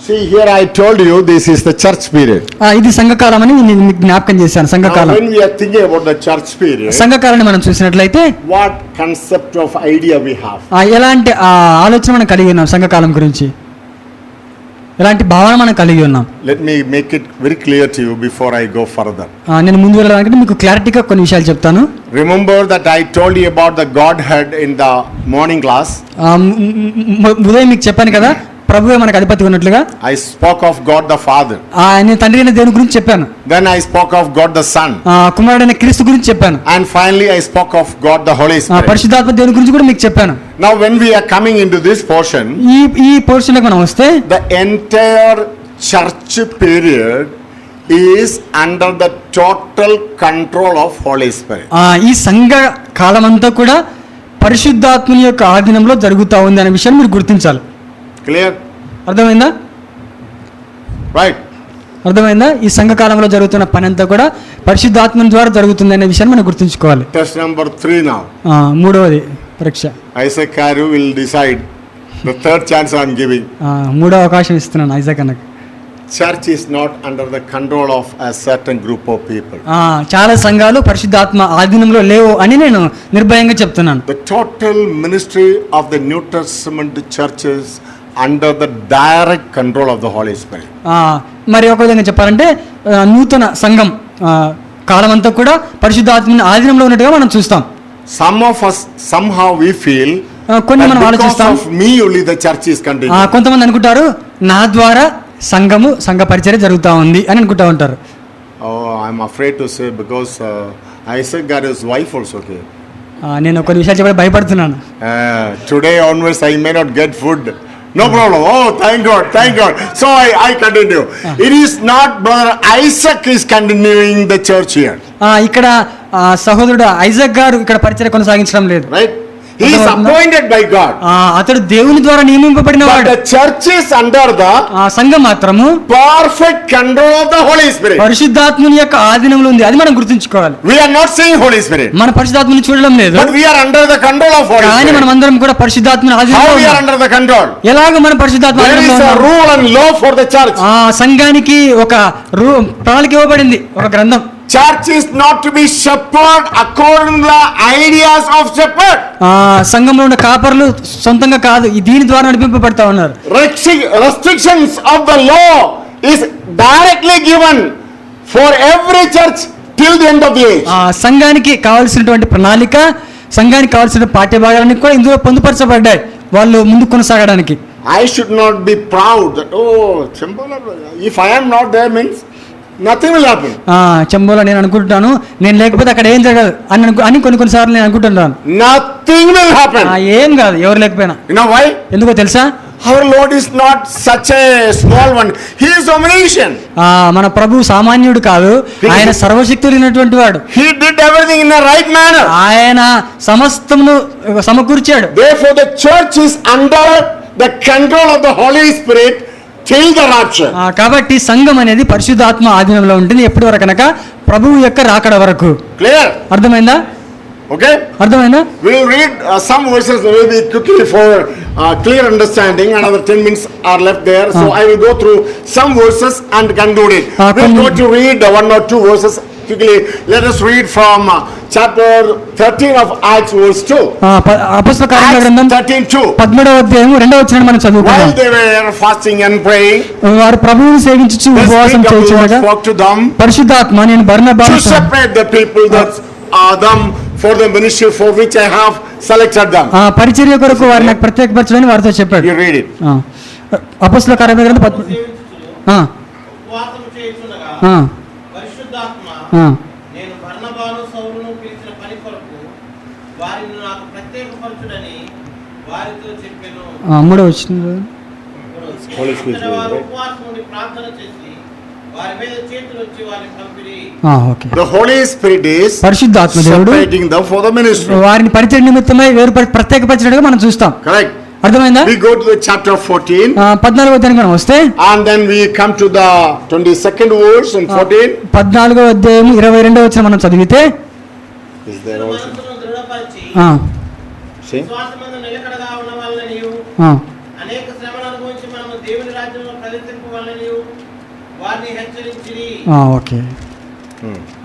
Speaker 1: See, here I told you this is the church period.
Speaker 2: ఇది సంఘకాలం అని నేను మీకు జ్ఞాపకం చేశాను.
Speaker 1: Now,
Speaker 2: సంఘకాలం,
Speaker 1: when we are thinking about the church period,
Speaker 2: సంఘకాలాన్ని మనం చూసినట్లయితే
Speaker 1: what concept of idea we have?
Speaker 2: ఎలాంటి ఆలోచన మనం కలిగి ఉన్నాం సంఘకాలం గురించి, ఎలాంటి భావన మనం కలిగి ఉన్నాం.
Speaker 1: Let me make it very clear to you before I go further.
Speaker 2: నేను ముందు వెళ్ళడానికి మీకు క్లారిటీగా కొన్ని విషయాలు చెప్తాను.
Speaker 1: Remember that I told you about the Godhead in the morning class.
Speaker 2: ఉదయం మీకు చెప్పాను కదా, ప్రభువే మనకు అధిపతి ఉన్నట్లుగా.
Speaker 1: I spoke of God the Father.
Speaker 2: నేను తండ్రి అయిన దేవుని గురించి చెప్పాను.
Speaker 1: Then I spoke of God the Son.
Speaker 2: కుమారుడైన క్రీస్తు గురించి చెప్పాను.
Speaker 1: And finally I spoke of God the Holy Spirit.
Speaker 2: పరిశుద్ధాత్మ దేవుని గురించి కూడా మీకు చెప్పాను.
Speaker 1: Now when we are coming into this portion,
Speaker 2: ఈ పోర్షన్ లోకి మనం వస్తే
Speaker 1: the entire church period is under the total control of Holy Spirit.
Speaker 2: ఈ సంఘ కాలం అంతా కూడా పరిశుద్ధాత్మని యొక్క ఆధీనంలో జరుగుతా ఉంది అనే విషయాన్ని మీరు గుర్తించాలి.
Speaker 1: Clear?
Speaker 2: అర్థమైందా?
Speaker 1: Right?
Speaker 2: అర్థమైందా? ఈ సంఘ కాలంలో జరుగుతున్న పని అంతా కూడా పరిశుద్ధాత్మ ద్వారా జరుగుతుంది అనే విషయాన్ని మనం గుర్తుంచుకోవాలి.
Speaker 1: Test number 3 now.
Speaker 2: మూడవది పరీక్ష.
Speaker 1: Isaac Karu will decide the third chance I am giving.
Speaker 2: మూడో అవకాశం ఇస్తున్నాను ఐజాక్ అన్నకు.
Speaker 1: Church is not under the control of a certain group of people.
Speaker 2: చాలా సంఘాలు పరిశుద్ధాత్మ ఆధీనంలో లేవు అని నేను నిర్భయంగా చెప్తున్నాను.
Speaker 1: The total ministry of the New Testament churches under the direct control of the Holy Spirit.
Speaker 2: మరి ఒక విధంగా చెప్పాలంటే నూతన సంఘం కాలం అంతా కూడా పరిశుద్ధాత్మని ఆధీనంలో ఉన్నట్టుగా మనం చూస్తాం.
Speaker 1: Some of us somehow we feel
Speaker 2: కొన్ని మనం
Speaker 1: that because
Speaker 2: ఆలోచిస్తాం,
Speaker 1: of me only the church is continuing.
Speaker 2: కొంతమంది అనుకుంటారు నా ద్వారా సంఘ పరిచర్య జరుగుతూ ఉంది అని అనుకుంటా ఉంటారు.
Speaker 1: Oh, I'm afraid to say because Isaac got his wife also here.
Speaker 2: నేను కొన్ని విషయాలు చెప్పి భయపడుతున్నాను.
Speaker 1: Today onwards I may not get food. No problem. Oh, thank God, thank God. So I continue. It is not brother Isaac is continuing the church here.
Speaker 2: ఇక్కడ సహోదరుడు Isaac గారు ఇక్కడ పరిచర్య కొనసాగించడం లేదు.
Speaker 1: Right? He is appointed by God.
Speaker 2: అతడు దేవుని ద్వారా నియమింపబడిన
Speaker 1: But
Speaker 2: వాడు.
Speaker 1: the church is under the
Speaker 2: సంఘం మాత్రము
Speaker 1: perfect control of the Holy Spirit.
Speaker 2: పరిశుద్ధాత్ముని యొక్క ఆధీనంలో ఉంది. అది మనం గుర్తుంచుకోవాలి.
Speaker 1: We are not seeing Holy Spirit.
Speaker 2: మన పరిశుద్ధాత్మని చూడడం లేదు,
Speaker 1: But we are under the control of Holy
Speaker 2: కానీ
Speaker 1: Spirit.
Speaker 2: మనం అందరం కూడా పరిశుద్ధాత్మని ఆధీనంలో
Speaker 1: How we are
Speaker 2: ఉన్నాం.
Speaker 1: under the control?
Speaker 2: ఎలాగ మన పరిశుద్ధాత్మ
Speaker 1: There
Speaker 2: ఆధీనంలో
Speaker 1: is a
Speaker 2: ఉన్నాం?
Speaker 1: rule and law for the church.
Speaker 2: సంఘానికి ఒక ప్రణాళిక ఇవ్వబడింది, ఒక గ్రంథం.
Speaker 1: Church is not to be shepherd according to the ideas of shepherd.
Speaker 2: సంఘంలో ఉన్న కాపర్లు సొంతంగా కాదు, దీని ద్వారా నడిపింపబడతా ఉన్నారు.
Speaker 1: Restrictions of the law is directly given for every church till the end of the age.
Speaker 2: సంఘానికి కావాల్సినటువంటి ప్రణాళిక, సంఘానికి కావాల్సిన పాఠ్యభాగాలన్నీ కూడా ఇందులో పొందుపరచబడ్డాయి వాళ్ళు ముందు కొనసాగడానికి.
Speaker 1: I should not be proud that if I am not there means nothing will happen.
Speaker 2: చెంబోలో నేను అనుకుంటున్నాను, నేను లేకపోతే అక్కడ ఏం జరగదు అని కొన్నిసార్లు నేను అనుకుంటున్నాను.
Speaker 1: Nothing will happen.
Speaker 2: ఏం కాదు ఎవరు లేకపోయినా.
Speaker 1: You know why?
Speaker 2: ఎందుకో తెలుసా?
Speaker 1: Our Lord is not such a small one. He is omniscient.
Speaker 2: మన ప్రభు సామాన్యుడు కాదు, ఆయన సర్వశక్తుడైనటువంటి వాడు.
Speaker 1: He did everything in a right manner.
Speaker 2: ఆయన సమస్తమును సమకూర్చాడు.
Speaker 1: Therefore the church is under the control of the Holy Spirit till the rapture.
Speaker 2: కాబట్టి సంఘం అనేది పరిశుద్ధాత్మ ఆధీనంలో ఉంటుంది ఎప్పటి వరకు అనగా ప్రభువు యొక్క రాకడ వరకు.
Speaker 1: Clear?
Speaker 2: అర్థమైందా?
Speaker 1: Okay?
Speaker 2: అర్థమైందా?
Speaker 1: We will read some verses maybe quickly for clear understanding. Another 10 minutes are left there. So I will go through some verses and conclude it. We are going to read 1 or 2 verses quickly. Let us read from chapter 13 of Acts verse 2.
Speaker 2: అపొస్తలుల కార్యముల గ్రంథం
Speaker 1: 13:2.
Speaker 2: 13వ అధ్యాయం 2వ వచనం మనం చదువుకుందాం.
Speaker 1: While they were fasting and praying,
Speaker 2: వారు ప్రభువుని సేవించుచు
Speaker 1: the
Speaker 2: ఉపవాసం
Speaker 1: Spirit of the Lord
Speaker 2: చేయుచుండగా
Speaker 1: spoke to them
Speaker 2: పరిశుద్ధాత్మ నేను
Speaker 1: to
Speaker 2: బర్నబాను
Speaker 1: separate the people that them for the ministry for which I have selected them.
Speaker 2: పరిచర్య కొరకు వారిని నాకు ప్రత్యేకపరచని వారితో చెప్పాడు.
Speaker 1: You read it.
Speaker 2: అపొస్తలుల కార్యముల గ్రంథం
Speaker 4: ఉపవాసము చేయుచుండగా పరిశుద్ధాత్మ నేను బర్నబాను సౌలును పిలిచిన పని కొరకు వారిని నాకు ప్రత్యేకపరచుడని వారితో చెప్పెను.
Speaker 2: 3వ వచనం.
Speaker 4: వారు ఉపవాసం ఉండి ప్రార్థన చేసి వారి మీద చేతులు వచ్చి వారిని పంపిరి.
Speaker 2: Okay.
Speaker 1: The Holy Spirit is
Speaker 2: పరిశుద్ధాత్మ దేవుడు
Speaker 1: separating them for the ministry.
Speaker 2: వారిని పరిచర్య నిమిత్తమై ప్రత్యేకపరచడానికి మనం చూస్తాం.
Speaker 1: Correct.
Speaker 2: అర్థమైందా?
Speaker 1: We go to the chapter 14
Speaker 2: 14వ అధ్యాయానికి మనం వస్తే
Speaker 1: and then we come to the 22nd verse and 14.
Speaker 2: 14వ అధ్యాయం 22వ వచనం మనం చదివితే
Speaker 1: Is there also?
Speaker 5: మనసును దృఢపరిచి
Speaker 2: ఆ,
Speaker 1: See?
Speaker 5: విశ్వాసమందు నిలకడగా ఉన్న వలననియు
Speaker 2: ఆ,
Speaker 5: అనేక శ్రమలు అనుభవించి మనము దేవుని రాజ్యంలో ప్రవేశింపవలననియు వారిని హెచ్చరించిరి.
Speaker 2: Okay.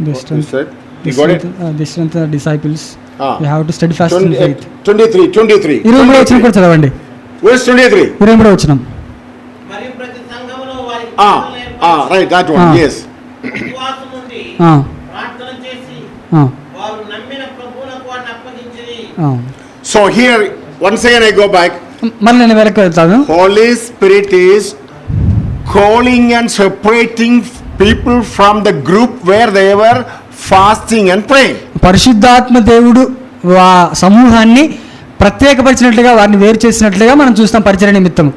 Speaker 1: What you said? You got it?
Speaker 2: The strength of disciples
Speaker 1: Ah.
Speaker 2: You have to study fast in faith.
Speaker 1: 23.
Speaker 2: 23వ వచనం కూడా చదవండి.
Speaker 1: Verse 23.
Speaker 2: 23వ వచనం.
Speaker 5: మరియు ప్రతి సంఘములో వారికి
Speaker 1: Right, that one,
Speaker 2: Ah.
Speaker 1: yes.
Speaker 5: విశ్వాసం ఉండి
Speaker 2: ఆ,
Speaker 5: ప్రార్థన చేసి
Speaker 2: ఆ,
Speaker 5: వారు నమ్మిన ప్రభువునకు వారిని అప్పగించిరి.
Speaker 2: ఆ.
Speaker 1: So here, once again I go back.
Speaker 2: మళ్ళీ నేను వెనక్కి వెళ్తాను.
Speaker 1: Holy Spirit is calling and separating people from the group where they were fasting and praying.
Speaker 2: పరిశుద్ధాత్మ దేవుడు సమూహాన్ని ప్రత్యేకపరిచినట్లుగా వారిని వేరు చేసినట్లుగా మనం చూస్తాం పరిచర్య నిమిత్తం.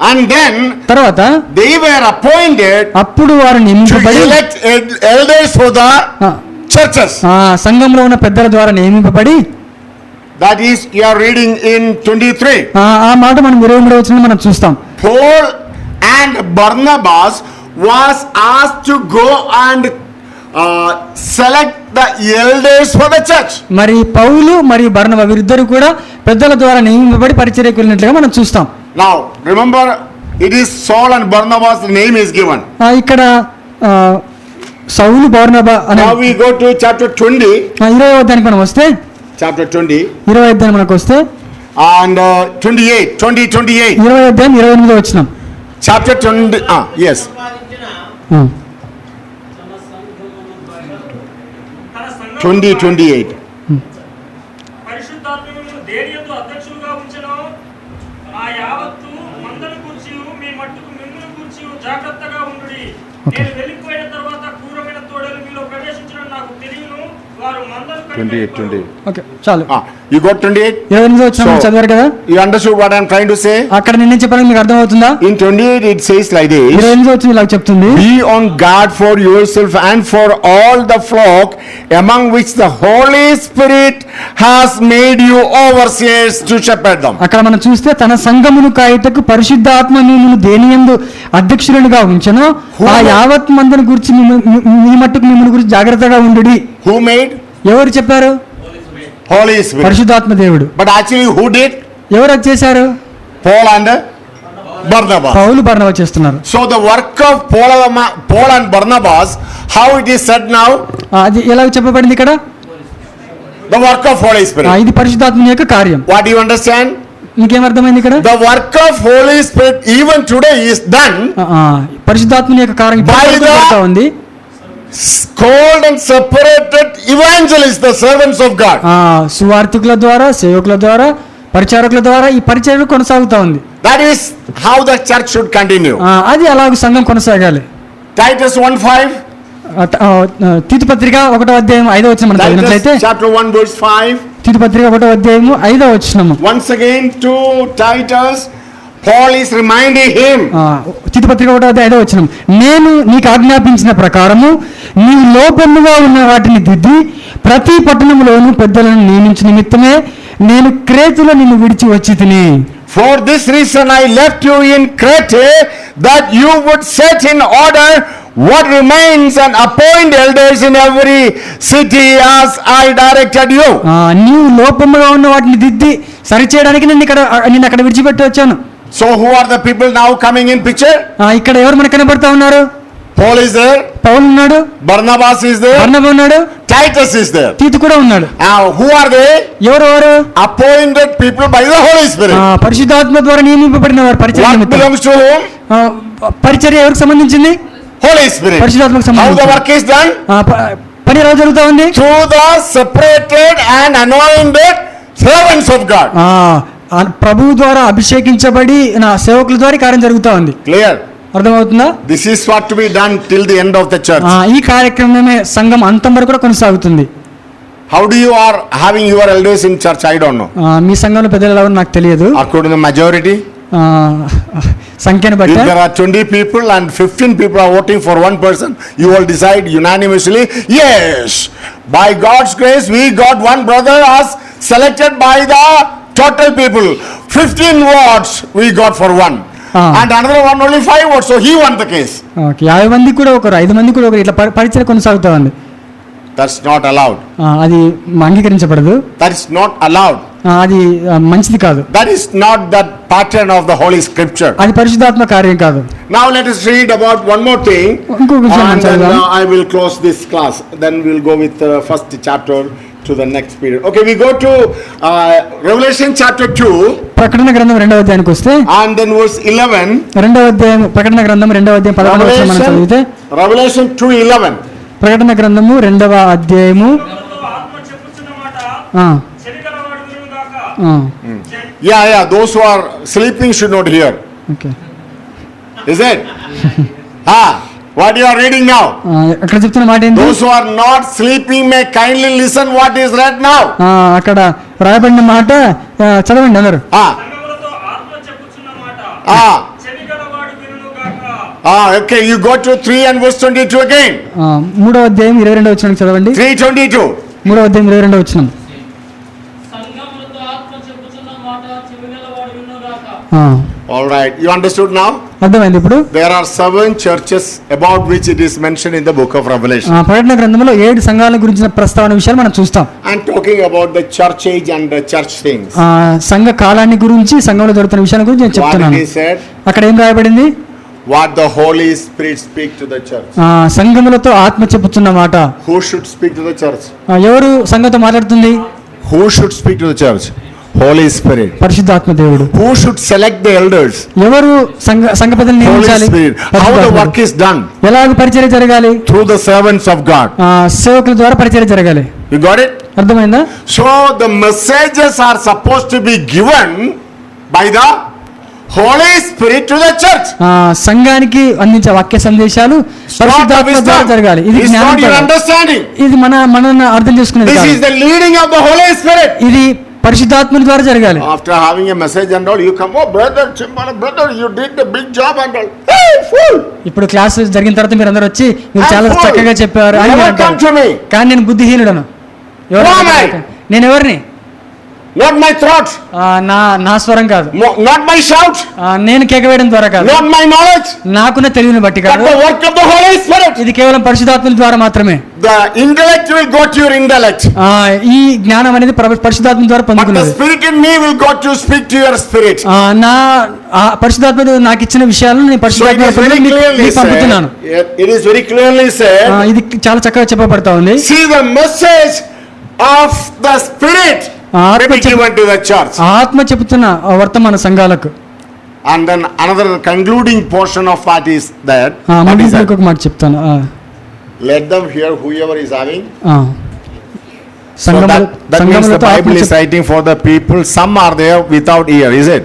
Speaker 1: And then
Speaker 2: తర్వాత
Speaker 1: they were appointed
Speaker 2: అప్పుడు వారు
Speaker 1: to
Speaker 2: నియమింపబడి
Speaker 1: elect elders for the
Speaker 2: ఆ,
Speaker 1: churches.
Speaker 2: ఆ, సంఘంలో ఉన్న పెద్దల ద్వారా నియమింపబడి
Speaker 1: That is, you are reading in 23.
Speaker 2: ఆ మాట మనం 23వ వచనంలో మనం చూస్తాం.
Speaker 1: Paul and Barnabas was asked to go and select the elders for the church.
Speaker 2: మరి పౌలు మరియు బర్నబా వీరిద్దరు కూడా పెద్దల ద్వారా నియమింపబడి పరిచర్యకు వెళ్ళినట్లుగా మనం చూస్తాం.
Speaker 1: Now, remember, it is Saul and Barnabas, the name is given.
Speaker 2: ఇక్కడ సౌలు బర్నబా అనే
Speaker 1: Now we go to chapter 20.
Speaker 2: 20వ అధ్యాయానికి మనం వస్తే
Speaker 1: Chapter 20
Speaker 2: 20వ అధ్యాయం మనకు వస్తే
Speaker 1: and 28. 20.
Speaker 2: 20వ అధ్యాయం 28వ వచనం.
Speaker 1: Chapter 20. Yes.
Speaker 5: సంపాదించిన
Speaker 2: ఆ,
Speaker 5: తమ సంఘమును
Speaker 4: తన సంఘం
Speaker 1: 20:28.
Speaker 4: పరిశుద్ధాత్మను దేనియందు అధ్యక్షులుగా ఉంచెనో ఆ యావత్తు మందను గూర్చి మీ మట్టుకు మిమ్మును గూర్చి జాగ్రత్తగా ఉండుడి.
Speaker 2: Okay.
Speaker 4: నేను వెళ్ళిపోయిన తర్వాత క్రూరమైన తోడేలు మీలో ప్రవేశించడం నాకు తెలియను. వారు మందను
Speaker 1: 28.
Speaker 2: ఓకే చాలు.
Speaker 1: You got 28?
Speaker 2: 28వ వచనం
Speaker 1: So-
Speaker 2: చదివారు కదా.
Speaker 1: You understood what I am trying to say?
Speaker 2: అక్కడ నేను చెప్పడానికి మీకు అర్థమవుతుందా?
Speaker 1: In 28 it says like this.
Speaker 2: 28వ వచనం ఇలా చెప్తుంది.
Speaker 1: Be on guard for yourself and for all the flock among which the Holy Spirit has made you overseers to shepherd them.
Speaker 2: అక్కడ మనం చూస్తే తన సంఘమును కాయుటకు పరిశుద్ధాత్మ మిమ్మును దేనియందు అధ్యక్షులుగా ఉంచెను ఆ యావత్ మందను గురించి మీ మట్టుకు మిమ్మల్ని గురించి జాగ్రత్తగా ఉండుడి.
Speaker 1: Who made?
Speaker 2: ఎవరు చెప్పారు?
Speaker 1: Holy Spirit.
Speaker 2: పరిశుద్ధాత్మ దేవుడు.
Speaker 1: But actually who did?
Speaker 2: ఎవరు అది చేశారు?
Speaker 1: Paul and Barnabas.
Speaker 2: పౌలు బర్నబా చేస్తున్నారు.
Speaker 1: So the work of Paul and Barnabas, how it is said now?
Speaker 2: అది ఎలా చెప్పబడింది ఇక్కడ?
Speaker 1: The work of Holy Spirit.
Speaker 2: ఇది పరిశుద్ధాత్మ యొక్క కార్యం.
Speaker 1: What do you understand?
Speaker 2: మీకేమర్థమైంది ఇక్కడ?
Speaker 1: The work of Holy Spirit even today is done
Speaker 2: పరిశుద్ధాత్మ యొక్క కార్యం
Speaker 1: By
Speaker 2: ఇప్పుడు
Speaker 1: the-
Speaker 2: జరుగుతూ ఉంది.
Speaker 1: called and separated evangelists, the servants of God.
Speaker 2: సువార్థికుల ద్వారా, సేవకుల ద్వారా, పరిచారకుల ద్వారా ఈ పరిచర్య కొనసాగుతా ఉంది.
Speaker 1: That is how the church should continue.
Speaker 2: అది అలాగ సంఘం కొనసాగాలి.
Speaker 1: Titus 1:5.
Speaker 2: తీతు పత్రిక 1వ అధ్యాయం 5వ వచనం మనం చదివినట్లయితే
Speaker 1: Titus chapter 1 verse 5.
Speaker 2: తీతు పత్రిక 1వ అధ్యాయము 5వ వచనము.
Speaker 1: Once again to Titus, Paul is reminding him.
Speaker 2: తీతు పత్రిక 1వ అధ్యాయం 5వ వచనం. నేను నీకు ఆజ్ఞాపించిన ప్రకారము నీవు లోపముగా ఉన్న వాటిని దిద్ది ప్రతి పట్టణములోను పెద్దలను నియమించిన నిమిత్తమే నేను క్రేతులో నిన్ను విడిచి వచ్చి తిని.
Speaker 1: For this reason I left you in Crete, that you would set in order what remains and appoint elders in every city as I directed you.
Speaker 2: నీవు లోపముగా ఉన్న వాటిని దిద్ది సరిచేయడానికి నేను అక్కడ విడిచిపెట్టి వచ్చాను.
Speaker 1: So who are the people now coming in picture?
Speaker 2: ఇక్కడ ఎవరు మనకు కనబడతా ఉన్నారు?
Speaker 1: Paul is there.
Speaker 2: పౌలు ఉన్నాడు,
Speaker 1: Barnabas is there.
Speaker 2: బర్నబా ఉన్నాడు,
Speaker 1: Titus is there.
Speaker 2: తీతు కూడా ఉన్నాడు.
Speaker 1: Who are they?
Speaker 2: ఎవరు?
Speaker 1: Appointed people by the Holy Spirit.
Speaker 2: పరిశుద్ధాత్మ ద్వారా నియమింపబడిన వారు. పరిచర్య
Speaker 1: What
Speaker 2: నిమిత్తం.
Speaker 1: belongs to whom?
Speaker 2: పరిచర్య ఎవరికి సంబంధించింది?
Speaker 1: Holy Spirit.
Speaker 2: పరిశుద్ధాత్మకు
Speaker 1: How the
Speaker 2: సంబంధించింది.
Speaker 1: work is done?
Speaker 2: పని ఎలా జరుగుతా ఉంది?
Speaker 1: Through the separated and anointed servants of God.
Speaker 2: ప్రభువు ద్వారా అభిషేకించబడి నా సేవకుల ద్వారా ఈ కార్యం జరుగుతా ఉంది.
Speaker 1: Clear?
Speaker 2: అర్థమవుతుందా?
Speaker 1: This is what to be done till the end of the church.
Speaker 2: ఈ కార్యక్రమమే సంఘం అంతం వరకు కూడా కొనసాగుతుంది.
Speaker 1: How do you are having your elders in church? I don't know.
Speaker 2: మీ సంఘంలో పెద్దలు ఎవరు నాకు తెలియదు.
Speaker 1: According to the majority,
Speaker 2: సంఖ్యను
Speaker 1: if
Speaker 2: బట్టి
Speaker 1: there are 20 people and 15 people are voting for one person, you will decide unanimously, yes, by God's grace we got one brother as selected by the total people, 15 votes we got for one. And another one only 5 votes, so he won the case.
Speaker 2: Okay 50 మంది కూడా ఒకరు 5 మంది కూడా ఒకరు ఇట్లా పరిచయం కొనసాగుతా ఉంది.
Speaker 1: That's not allowed.
Speaker 2: అది అంగీకరించబడదు.
Speaker 1: That is not allowed.
Speaker 2: అది మంచిది కాదు.
Speaker 1: That is not the pattern of the Holy Scripture.
Speaker 2: అది పరిశుద్ధాత్మ కార్యం కాదు.
Speaker 1: Now let us read about one more thing.
Speaker 2: ఇంకొక విషయం
Speaker 1: And then
Speaker 2: చదువుదాం.
Speaker 1: I will close this class. Then we'll go with the first chapter to the next period. Okay, we go to Revelation chapter 2.
Speaker 2: ప్రకటన గ్రంథం 2వ అధ్యాయానికి వస్తే
Speaker 1: And then verse 11.
Speaker 2: 2వ అధ్యాయం ప్రకటన గ్రంథం 2వ అధ్యాయం 11వ వచనం మనం చదివితే
Speaker 1: Revelation 2:11.
Speaker 2: ప్రకటన గ్రంథము 2వ అధ్యాయము
Speaker 4: ఆత్మ చెప్పుచున్న మాట
Speaker 2: ఆ,
Speaker 4: చెవిగలవాడు వినుగాక.
Speaker 2: ఆ,
Speaker 1: Yeah, those who are sleeping should not hear.
Speaker 2: Okay.
Speaker 1: Is it? What you are reading now?
Speaker 2: అక్కడ చెప్తున్న మాట ఏంటి?
Speaker 1: Those who are not sleeping may kindly listen what is read now.
Speaker 2: అక్కడ రాయబడిన మాట చదవండి అందరు.
Speaker 4: సంగములతో ఆత్మ చెప్పుచున్న మాట చెవిగలవాడు వినుగాక.
Speaker 1: Okay, you go to 3 and verse 22 again.
Speaker 2: 3వ అధ్యాయం 22వ వచనం చదవండి.
Speaker 1: 3:22.
Speaker 2: 3వ అధ్యాయం 22వ వచనం.
Speaker 3: సంగములతో ఆత్మ చెప్పుచున్న మాట చెవిగలవాడు వినుగాక.
Speaker 1: All right, you understood now?
Speaker 2: అర్థమైంది ఇప్పుడు?
Speaker 1: There are 7 churches about which it is mentioned in the book of Revelation.
Speaker 2: ప్రకటన గ్రంథంలో 7 సంఘాల గురించిన ప్రస్తావన విషయాలు మనం చూస్తాం.
Speaker 1: And talking about the church age and the church things.
Speaker 2: సంఘ కాలాన్ని గురించి సంఘంలో జరుగుతున్న విషయాల గురించి నేను
Speaker 1: What
Speaker 2: చెప్తున్నాను.
Speaker 1: he said?
Speaker 2: అక్కడ ఏం రాయబడింది?
Speaker 1: What the Holy Spirit speak to the church.
Speaker 2: సంఘములతో ఆత్మ చెప్పుచున్న మాట.
Speaker 1: Who should speak to the church?
Speaker 2: ఎవరు సంఘంతో మాట్లాడుతుంది?
Speaker 1: Who should speak to the church? Holy Spirit.
Speaker 2: పరిశుద్ధాత్మ దేవుడు.
Speaker 1: Who should select the elders?
Speaker 2: ఎవరు సంఘ పెద్దలను
Speaker 1: Holy
Speaker 2: నియమించాలి?
Speaker 1: Spirit. How the work is done?
Speaker 2: ఎలాగ పరిచర్య జరగాలి?
Speaker 1: Through the servants of God.
Speaker 2: సేవకుల ద్వారా పరిచర్య జరగాలి.
Speaker 1: You got it?
Speaker 2: అర్థమైందా?
Speaker 1: So the messages are supposed to be given by the Holy Spirit to the church.
Speaker 2: సంఘానికి అందించే వాక్య సందేశాలు పరిశుద్ధాత్మ ద్వారా జరగాలి. ఇది
Speaker 1: It's not your
Speaker 2: జ్ఞానం.
Speaker 1: understanding.
Speaker 2: ఇది మన అర్థం చేసుకునేది
Speaker 1: This
Speaker 2: కాదు.
Speaker 1: is the leading of the Holy Spirit.
Speaker 2: ఇది పరిశుద్ధాత్మ ద్వారా జరగాలి.
Speaker 1: After having a message and all, you come, oh brother, Chimbala, brother, you did the big job and all. Hey, fool!
Speaker 2: ఇప్పుడు క్లాస్ జరిగిన తర్వాత మీరు అందరూ వచ్చి మీరు చాలా
Speaker 1: I'm full.
Speaker 2: చక్కగా చెప్పారు అని
Speaker 1: Never
Speaker 2: మీరు అంటారు.
Speaker 1: come to me.
Speaker 2: కానీ నేను బుద్ధిహీనుడను. ఎవరు
Speaker 1: Who am I?
Speaker 2: నేను ఎవరిని?
Speaker 1: Not my thought.
Speaker 2: నా స్వరం కాదు.
Speaker 1: Not my shout.
Speaker 2: నేను కేక వేయడం ద్వారా కాదు.
Speaker 1: Not my knowledge.
Speaker 2: నాకున్న తెలివిని బట్టి
Speaker 1: But
Speaker 2: కాదు.
Speaker 1: the work of the Holy Spirit.
Speaker 2: ఇది కేవలం పరిశుద్ధాత్మ ద్వారా మాత్రమే.
Speaker 1: The intellect will go to your intellect.
Speaker 2: ఈ జ్ఞానం అనేది పరిశుద్ధాత్మ ద్వారా
Speaker 1: But the
Speaker 2: పొందుకున్నది.
Speaker 1: Spirit in me will go to speak to your spirit.
Speaker 2: నా పరిశుద్ధాత్మ నాకు ఇచ్చిన విషయాలను నేను
Speaker 1: So it
Speaker 2: పరిశుద్ధాత్మ
Speaker 1: is very clearly
Speaker 2: పంపుతున్నాను.
Speaker 1: said. It is very clearly said.
Speaker 2: ఇది చాలా చక్కగా చెప్పబడతా ఉంది.
Speaker 1: See the message of the Spirit will be given to the church.
Speaker 2: ఆత్మ చెబుతున్న వర్తమాన సంఘాలకు.
Speaker 1: And then another concluding portion of that is that. What is that?
Speaker 2: ఒక మాట చెప్తాను.
Speaker 1: Let them hear whoever is having. So
Speaker 2: సంఘములతో
Speaker 1: that means the Bible is writing for the people. Some are there without ear, is it?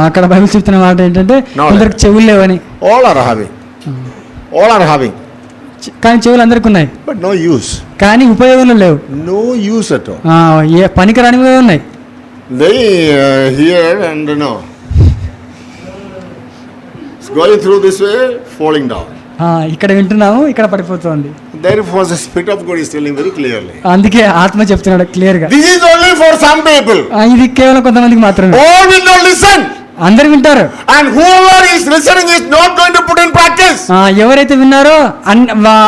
Speaker 2: అక్కడ Bible చెప్తున్న మాట ఏంటంటే
Speaker 1: No.
Speaker 2: కొందరికి చెవులు లేవని.
Speaker 1: All are having. All are having.
Speaker 2: కానీ చెవులు అందరికి ఉన్నాయి.
Speaker 1: But no use.
Speaker 2: కానీ ఉపయోగంలో లేవు.
Speaker 1: No use at all.
Speaker 2: ఏ పనికిరానివి ఉన్నాయి.
Speaker 1: They hear and no. It's going through this way, falling down.
Speaker 2: ఇక్కడ వింటున్నాము, ఇక్కడ పడిపోతుంది.
Speaker 1: Therefore, the Spirit of God is telling very clearly.
Speaker 2: అందుకే ఆత్మ చెప్తున్నాడు క్లియర్ గా.
Speaker 1: This is only for some people.
Speaker 2: ఇది కేవలం కొంతమందికి మాత్రమే.
Speaker 1: All will not listen.
Speaker 2: అందరు వింటారు.
Speaker 1: And whoever is listening is not going to put in practice.
Speaker 2: ఎవరైతే విన్నారో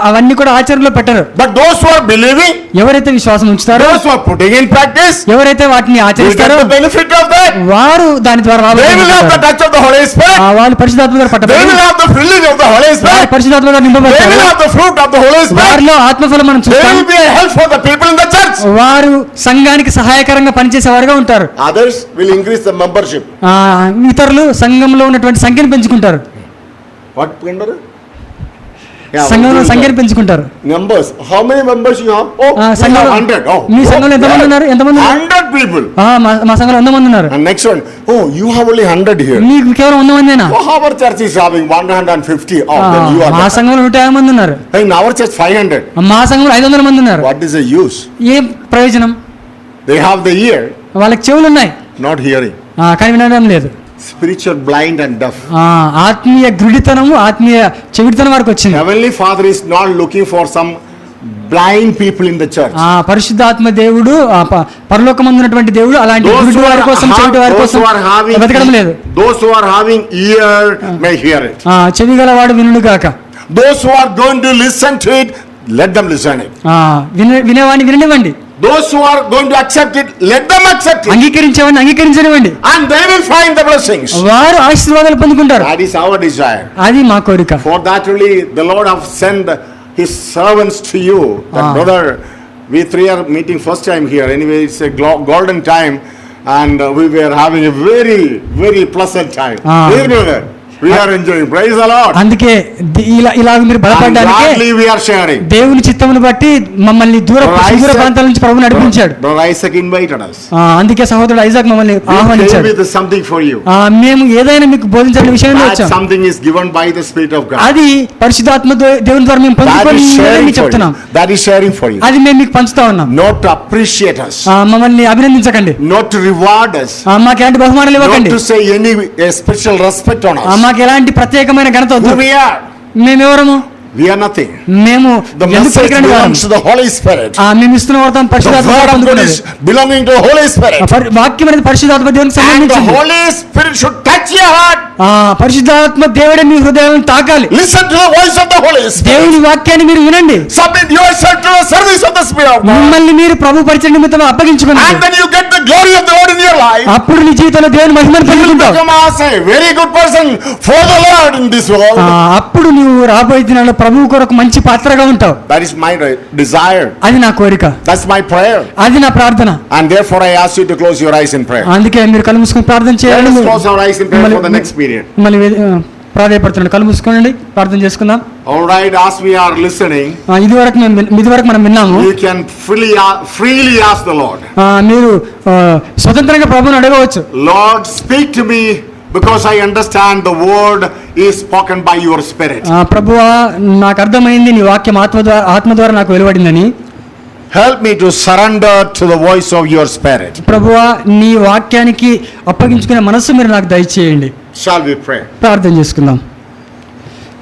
Speaker 2: అవన్నీ కూడా ఆచరణలో పెట్టరు.
Speaker 1: But those who are believing,
Speaker 2: ఎవరైతే విశ్వాసం ఉంచుతారో,
Speaker 1: those who are putting in practice,
Speaker 2: ఎవరైతే వాటిని
Speaker 1: will get
Speaker 2: ఆచరిస్తారో
Speaker 1: the benefit of that.
Speaker 2: వారు దాని ద్వారా
Speaker 1: They will have the touch of the Holy Spirit.
Speaker 2: వాళ్ళు పరిశుద్ధాత్మ ద్వారా
Speaker 1: They
Speaker 2: పట్టబడి
Speaker 1: will have the filling of the Holy Spirit.
Speaker 2: పరిశుద్ధాత్మ ద్వారా
Speaker 1: They will
Speaker 2: నింపబడతారు.
Speaker 1: have the fruit of the Holy Spirit.
Speaker 2: వారిలో ఆత్మఫలం మనం
Speaker 1: They
Speaker 2: చూస్తాం.
Speaker 1: will be a help for the people in the church.
Speaker 2: వారు సంఘానికి సహాయకరంగా పనిచేసేవారుగా ఉంటారు.
Speaker 1: Others will increase the membership.
Speaker 2: ఇతరులు సంఘంలో ఉన్నటువంటి సంఖ్యను పెంచుకుంటారు.
Speaker 1: What member?
Speaker 2: సంఘంలో సంఖ్యను పెంచుకుంటారు.
Speaker 1: Numbers. How many members you have? Oh, we have
Speaker 2: సంఘంలో
Speaker 1: 100. Oh,
Speaker 2: మీ సంఘంలో ఎంతమంది ఉన్నారు? ఎంతమంది ఉన్నారు?
Speaker 1: 100 people.
Speaker 2: మా సంఘంలో 100 మంది ఉన్నారు.
Speaker 1: And next one. Oh, you have only 100 here.
Speaker 2: మీకు కేవలం 100 మందేనా?
Speaker 1: Oh, our church is having 150. Oh, then you are
Speaker 2: మా
Speaker 1: better.
Speaker 2: సంఘంలో 150 మంది ఉన్నారు.
Speaker 1: In our church 500.
Speaker 2: మా సంఘంలో 500 మంది ఉన్నారు.
Speaker 1: What is the use?
Speaker 2: ఏ ప్రయోజనం?
Speaker 1: They have the ear,
Speaker 2: వాళ్ళకి చెవులు ఉన్నాయి,
Speaker 1: not hearing.
Speaker 2: కానీ వినడం లేదు.
Speaker 1: Spiritual blind and deaf.
Speaker 2: ఆత్మీయ గుడితనము, ఆత్మీయ చెవిటితనం వరకు వచ్చింది.
Speaker 1: Heavenly Father is not looking for some blind people in the church.
Speaker 2: ఆ పరిశుద్ధాత్మ దేవుడు ఆ పరలోకమందున్నటువంటి దేవుడు అలాంటి గురుడు వారి కోసం చెవిటి వారి కోసం వెతకడం లేదు.
Speaker 1: Those who are having ear may hear it.
Speaker 2: చెవి గలవాడు వినుడు గాక.
Speaker 1: Those who are going to listen to it, let them listen it.
Speaker 2: వినేవాడిని విననివ్వండి.
Speaker 1: Those who are going to accept it, let them accept it.
Speaker 2: అంగీకరించేవాడిని అంగీకరించనివ్వండి.
Speaker 1: And they will find the blessings.
Speaker 2: వారు ఆశీర్వాదాలు పొందుకుంటారు.
Speaker 1: That is our desire.
Speaker 2: అది మా కోరిక.
Speaker 1: For that only the Lord have sent his servants to you. That brother, we three are meeting first time here. Anyway, it's a golden time, and we were having a very pleasant time. Dear brother, we are enjoying. Praise the Lord.
Speaker 2: అందుకే ఇలా మీరు బలపడడానికి
Speaker 1: we are sharing.
Speaker 2: దేవుని చిత్తమును బట్టి మమ్మల్ని దూర ప్రాంతాల నుంచి ప్రభువు నడిపించాడు.
Speaker 1: Brother Isaac invited us.
Speaker 2: అందుకే సహోదరుడు ఐజాక్ మమ్మల్ని ఆహ్వానించాడు.
Speaker 1: With something for you.
Speaker 2: మేము ఏదైనా మీకు బోధించాలని విషయంలో వచ్చాం.
Speaker 1: Something is given by the Spirit of God.
Speaker 2: అది పరిశుద్ధాత్మ దేవుని ద్వారా మేము పొందుకొని చెప్తున్నాం.
Speaker 1: That is sharing for you.
Speaker 2: అది మేము మీకు పంచుతా ఉన్నాం.
Speaker 1: Not to appreciate us.
Speaker 2: మమ్మల్ని అభినందించకండి.
Speaker 1: Not to reward us.
Speaker 2: మాకు ఎలాంటి బహుమానాలు ఇవ్వకండి.
Speaker 1: Not to say any special respect on us.
Speaker 2: మాకు ఎలాంటి ప్రత్యేకమైన ఘనత వద్దు. మేమెవరము?
Speaker 1: We are nothing.
Speaker 2: మేము
Speaker 1: the message belongs to the Holy Spirit.
Speaker 2: మేము ఇస్తున్న వార్త పరిశుద్ధాత్మ
Speaker 1: belonging to the Holy Spirit.
Speaker 2: వాక్యం అనేది పరిశుద్ధాత్మ దేవునికి సంబంధించింది.
Speaker 1: And the Holy Spirit should touch your heart.
Speaker 2: పరిశుద్ధాత్మ దేవుడే మీ హృదయాలను తాకాలి.
Speaker 1: Listen to the voice of the Holy Spirit.
Speaker 2: దేవుని వాక్యాన్ని మీరు వినండి.
Speaker 1: Submit yourself to the service of the Spirit of God.
Speaker 2: మిమ్మల్ని మీరు ప్రభు పరిచర్య నిమిత్తం అప్పగించుకోండి.
Speaker 1: And then you get the glory of the Lord in your life.
Speaker 2: అప్పుడు నీ జీవితంలో దేవుని మహిమను పొందుకుంటావు.
Speaker 1: You become a very good person for the Lord in this world.
Speaker 2: అప్పుడు నీవు రాబోయే దినాల్లో ప్రభువు కొరకు మంచి పాత్రగా ఉంటావు.
Speaker 1: That is my desire.
Speaker 2: అది నా కోరిక.
Speaker 1: That's my prayer.
Speaker 2: అది నా ప్రార్థన.
Speaker 1: And therefore I ask you to close your eyes in prayer.
Speaker 2: అందుకే మీరు కళ్ళు మూసుకొని ప్రార్థన చేయాలి.
Speaker 1: Let us close our eyes in prayer for the next period.
Speaker 2: మళ్ళీ ప్రార్థిస్తున్నాను. కళ్ళు మూసుకోండి, ప్రార్థన చేసుకుందాం.
Speaker 1: All right, as we are listening,
Speaker 2: ఇదివరకు మనం విన్నాము.
Speaker 1: You can freely ask the Lord.
Speaker 2: మీరు స్వతంత్రంగా ప్రభువుని అడగవచ్చు.
Speaker 1: Lord, speak to me because I understand the word is spoken by your Spirit.
Speaker 2: ప్రభువా, నాకు అర్థమైంది నీ వాక్యం ఆత్మ ద్వారా నాకు వెలువడిందని.
Speaker 1: Help me to surrender to the voice of your Spirit.
Speaker 2: ప్రభువా, నీ వాక్యానికి అప్పగించుకునే మనస్సు మీరు నాకు దయచేయండి.
Speaker 1: Shall we pray?
Speaker 2: ప్రార్థన చేసుకుందాం.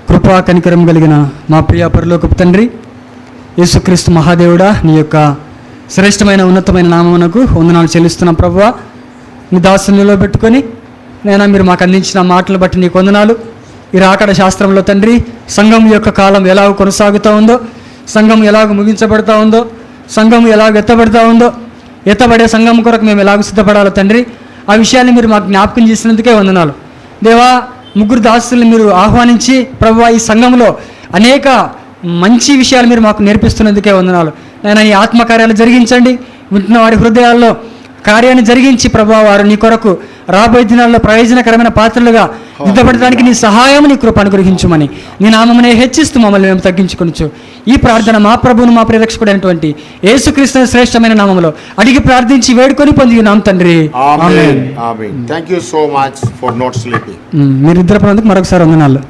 Speaker 2: కృపా కనికరం కలిగిన మా ప్రియ పరలోకపు తండ్రి, యేసుక్రీస్తు మహాదేవుడా, నీ యొక్క శ్రేష్టమైన ఉన్నతమైన నామమునకు వందనాలు చెల్లిస్తున్నాం. ప్రభువా, నీ దాసుని నిలబెట్టుకొని నేను మీరు మాకు అందించిన మాటలు బట్టి నీకు వందనాలు. ఈ రాకడ శాస్త్రంలో తండ్రి, సంఘం యొక్క కాలం ఎలాగ కొనసాగుతూ ఉందో, సంఘం ఎలాగ ముగించబడతా ఉందో, సంఘం ఎలాగ ఎత్తబడతా ఉందో, ఎత్తబడే సంఘం కొరకు మేము ఎలాగ సిద్ధపడాలో తండ్రి, ఆ విషయాన్ని మీరు మాకు జ్ఞాపకం చేసినందుకే వందనాలు. దేవా, ముగ్గురు దాసుల్ని మీరు ఆహ్వానించి ప్రభువా ఈ సంఘంలో అనేక మంచి విషయాలు మీరు మాకు నేర్పిస్తున్నందుకే వందనాలు. నేను ఈ ఆత్మకార్యాలు జరిగించండి, వింటున్న వారి హృదయాల్లో కార్యాన్ని జరిగించి ప్రభువా వారు నీ కొరకు రాబోయే దినాల్లో ప్రయోజనకరమైన పాత్రలుగా దిద్దపడడానికి నీ సహాయం, నీ కృప అనుగ్రహించుమని నీ నామమునే హెచ్చిస్తూ మమ్మల్ని మేము తగ్గించుకొనొచ్చు. ఈ ప్రార్థన మా ప్రభువును మా ప్రియరక్షకుడైనటువంటి యేసుక్రీస్తు శ్రేష్టమైన నామములో అడిగి ప్రార్థించి వేడుకొని పొంది ఉన్నాం తండ్రి.
Speaker 1: ఆమేన్. Thank you so much for not sleeping.
Speaker 2: మీరు నిద్రపోయినందుకు మరొకసారి వందనాలు.